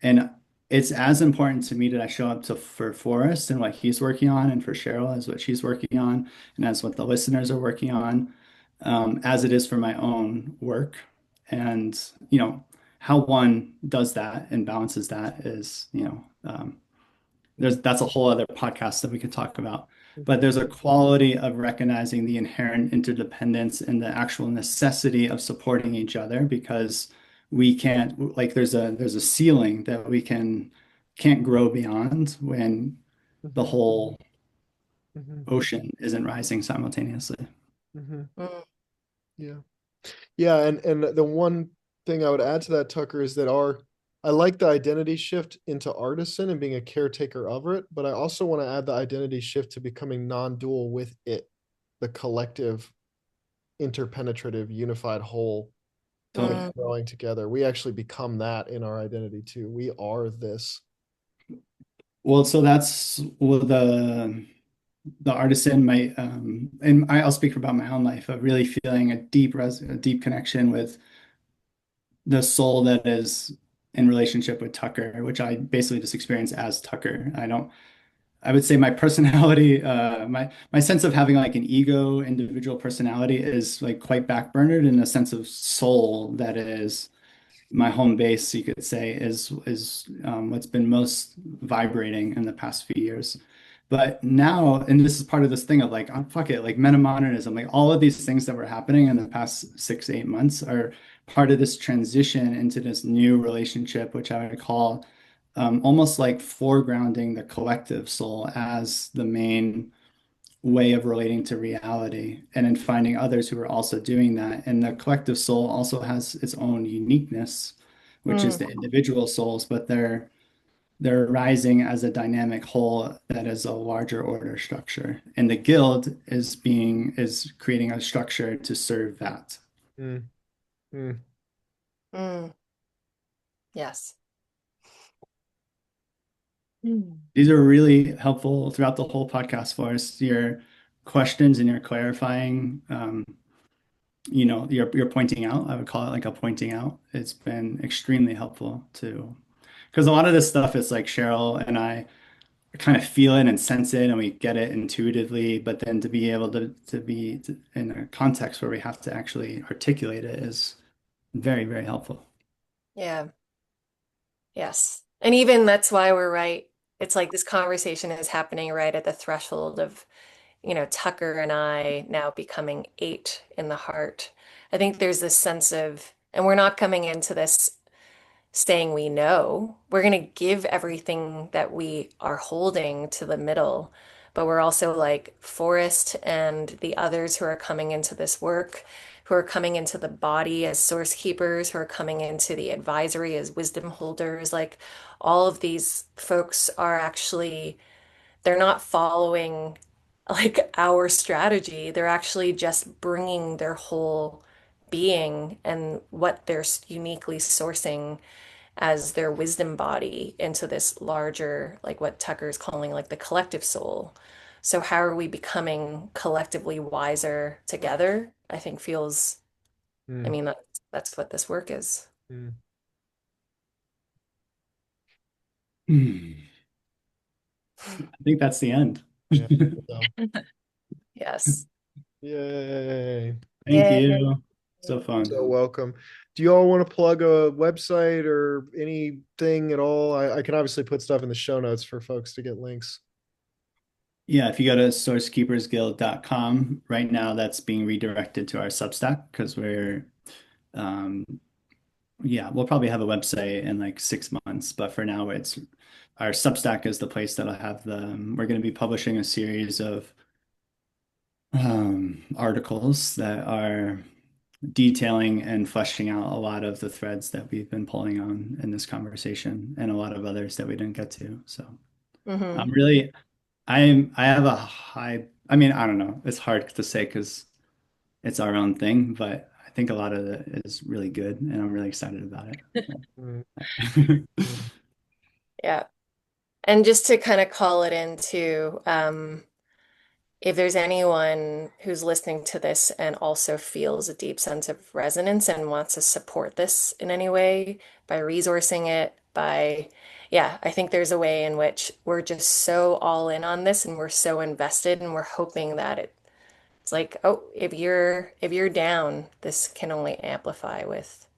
S2: And it's as important to me that I show up for Forrest and what he's working on, and for Cheryl as what she's working on, and as what the listeners are working on, as it is for my own work. And, how one does that and balances that is, that's a whole other podcast that we could talk about. But there's a quality of recognizing the inherent interdependence and the actual necessity of supporting each other, because we can't, like, there's a ceiling that we can't grow beyond when the
S1: Mhm.
S2: whole
S1: Mhm.
S2: ocean isn't rising simultaneously.
S1: Mhm.
S3: Mm.
S1: Yeah. Yeah, and the one thing I would add to that, Tucker, is that I like the identity shift into artisan and being a caretaker of it, but I also want to add the identity shift to becoming non-dual with it, the collective, interpenetrative, unified whole that is
S2: Totally.
S3: Mm.
S1: growing together. We actually become that in our identity too. We are this.
S2: Well, so that's well, the artisan might, and I'll speak about my own life of really feeling a deep connection with the soul that is in relationship with Tucker, which I basically just experience as Tucker. I would say my personality, my sense of having like an ego, individual personality is like quite backburnered, in a sense of soul that is my home base, you could say, is what's been most vibrating in the past few years. But now, and this is part of this thing of like, oh, fuck it, like metamodernism, like all of these things that were happening in the past 6 to 8 months are part of this transition into this new relationship, which I would call almost like foregrounding the collective soul as the main way of relating to reality and in finding others who are also doing that. And the collective soul also has its own uniqueness, which is
S3: Mm,
S2: the individual souls, but they're rising as a dynamic whole that is a larger order structure. And the guild is creating a structure to serve that.
S1: Mm, mm,
S3: mm, yes. Mm.
S2: These are really helpful throughout the whole podcast for us. Your questions and your clarifying, you're pointing out. I would call it like a pointing out. It's been extremely helpful to, because a lot of this stuff is like Cheryl and I kind of feel it and sense it and we get it intuitively, but then to be able to in a context where we have to actually articulate it is very, very helpful.
S3: Yeah. Yes. And even that's why we're right. It's like this conversation is happening right at the threshold of, Tucker and I now becoming eight in the heart. I think there's this sense of, and we're not coming into this saying we know. We're going to give everything that we are holding to the middle, but we're also like Forrest and the others who are coming into this work, who are coming into the body as source keepers, who are coming into the advisory as wisdom holders. Like all of these folks are actually, they're not following like our strategy. They're actually just bringing their whole being and what they're uniquely sourcing as their wisdom body into this larger, like what Tucker's calling like the collective soul. So how are we becoming collectively wiser together? I think feels, I
S1: mm,
S3: mean, that's what this work is.
S1: mm.
S2: Hmm. I think that's the end.
S1: Yeah. So,
S3: Yes.
S1: yay.
S2: Thank
S3: Yay.
S2: you. So
S1: So
S2: fun.
S1: welcome. Do you all want to plug a website or anything at all? I can obviously put stuff in the show notes for folks to get links.
S2: Yeah, if you go to sourcekeepersguild.com, right now that's being redirected to our Substack because um, we'll probably have a website in like 6 months, but for now it's our Substack is the place that'll have we're going to be publishing a series of articles that are detailing and fleshing out a lot of the threads that we've been pulling on in this conversation and a lot of others that we didn't get to. So
S3: Hmm.
S2: I'm really, I have a high, I mean, I don't know. It's hard to say because it's our own thing, but I think a lot of it is really good and I'm really excited about
S1: Mm,
S2: it.
S1: mm,
S3: Yeah. And just to kind of call it into, if there's anyone who's listening to this and also feels a deep sense of resonance and wants to support this in any way by resourcing it, yeah, I think there's a way in which we're just so all in on this and we're so invested and we're hoping that it's like, oh, if you're down, this can only amplify with,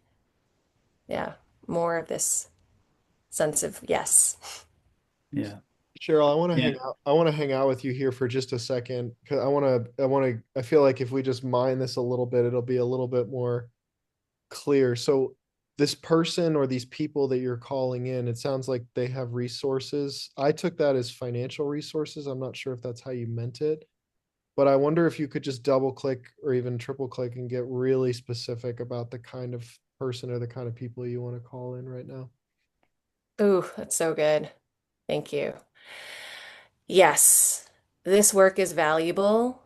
S3: yeah, more of this sense of yes.
S2: Yeah.
S1: Cheryl, I want to
S2: Yeah.
S1: hang out. I want to hang out with you here for just a second because I feel like if we just mine this a little bit, it'll be a little bit more clear. So this person or these people that you're calling in, it sounds like they have resources. I took that as financial resources. I'm not sure if that's how you meant it, but I wonder if you could just double click or even triple click and get really specific about the kind of person or the kind of people you want to call in right now.
S3: Ooh, that's so good. Thank you. Yes, this work is valuable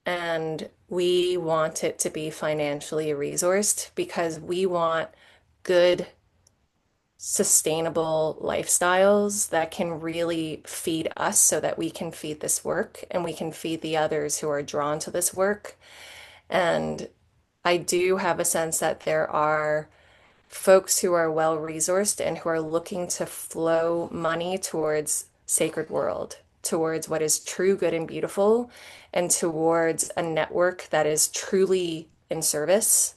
S3: and we want it to be financially resourced because we want good, sustainable lifestyles that can really feed us so that we can feed this work and we can feed the others who are drawn to this work. And I do have a sense that there are folks who are well resourced and who are looking to flow money towards sacred world, towards what is true, good, and beautiful, and towards a network that is truly in service,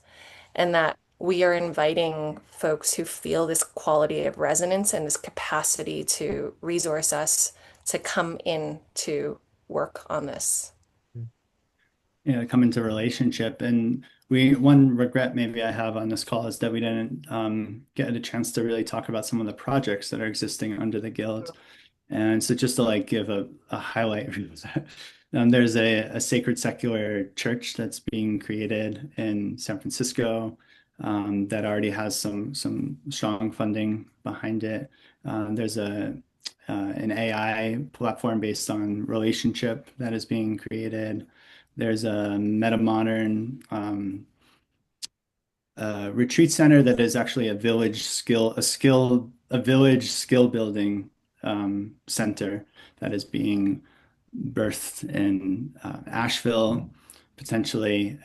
S3: and that we are inviting folks who feel this quality of resonance and this capacity to resource us to come in to work on this.
S2: Come into relationship. And one regret maybe I have on this call is that we didn't get a chance to really talk about some of the projects that are existing under the guild. And so just to like give a highlight, There's a sacred secular church that's being created in San Francisco that already has some strong funding behind it. There's an AI platform based on relationship that is being created. There's a meta modern retreat center that is actually a village skill building center that is being birthed in Asheville. Potentially,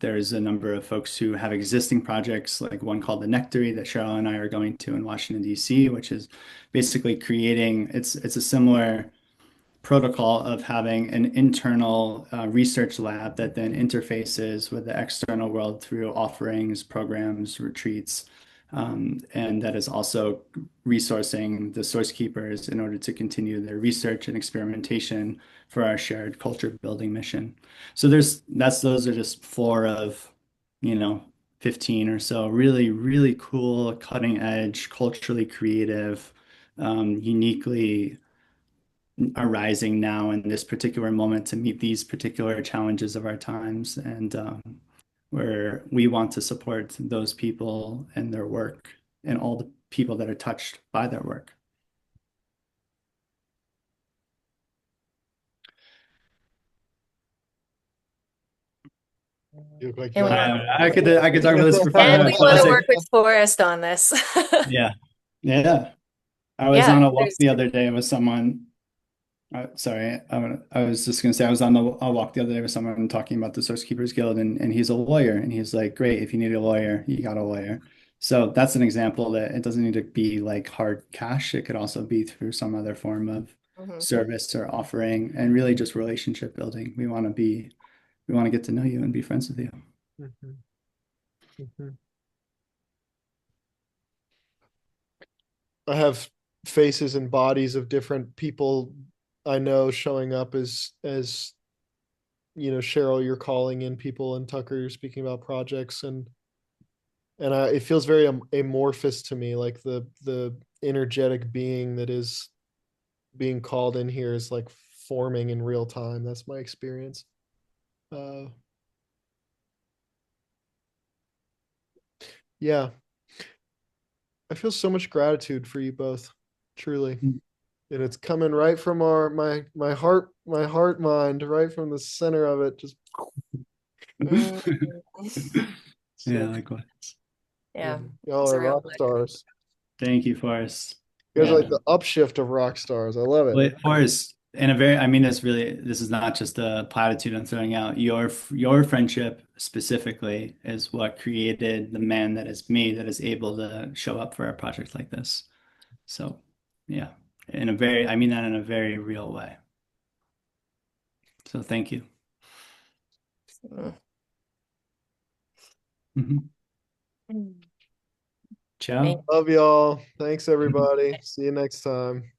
S2: there's a number of folks who have existing projects, like one called the Nectary that Cheryl and I are going to in Washington, D.C., which is basically creating, it's a similar protocol of having an internal research lab that then interfaces with the external world through offerings, programs, retreats, and that is also resourcing the source keepers in order to continue their research and experimentation for our shared culture building mission. So those are just four of, you know, 15 or so really, really cool, cutting edge, culturally creative, uniquely arising now in this particular moment to meet these particular challenges of our times, and where we want to support those people and their work and all the people that are touched by their work.
S1: You look like you
S3: And we
S1: want
S3: want
S2: I could talk about this for
S3: and we want to
S2: five.
S3: work with Forrest on this.
S2: Yeah, yeah. I was
S3: Yeah,
S2: on a walk
S3: there's
S2: the other day with someone. Sorry, I was just gonna say I was on a walk the other day with someone talking about the Sourcekeepers Guild, and he's a lawyer, and he's like, "Great, if you need a lawyer, you got a lawyer." So that's an example that it doesn't need to be like hard cash. It could also be through some other form of
S3: Mhm.
S2: service or offering, and really just relationship building. We want to get to know you and be friends with you.
S1: Mhm, mhm. I have faces and bodies of different people I know showing up as Cheryl, you're calling in people, and Tucker, you're speaking about projects, and it feels very amorphous to me, like the energetic being that is being called in here is like forming in real time. That's my experience. Uh, yeah, I feel so much gratitude for you both, truly. And it's coming right from my heart mind, right from the center of it. Just
S3: Mm,
S2: Yeah,
S1: so
S2: likewise.
S1: yeah,
S3: yeah,
S1: y'all
S3: it's a
S1: are
S3: real
S1: rock
S3: pleasure.
S1: stars.
S2: Thank you, Forrest.
S1: You guys are
S2: Yeah.
S1: like the upshift of rock stars. I love it.
S2: Well, Forrest, in a very, I mean, this is not just a platitude I'm throwing out. Your friendship specifically is what created the man that is me that is able to show up for a project like this. So, yeah, I mean that in a very real way. So thank you. Mhm.
S3: Mm.
S2: Ciao.
S1: Love y'all. Thanks everybody. See you next time.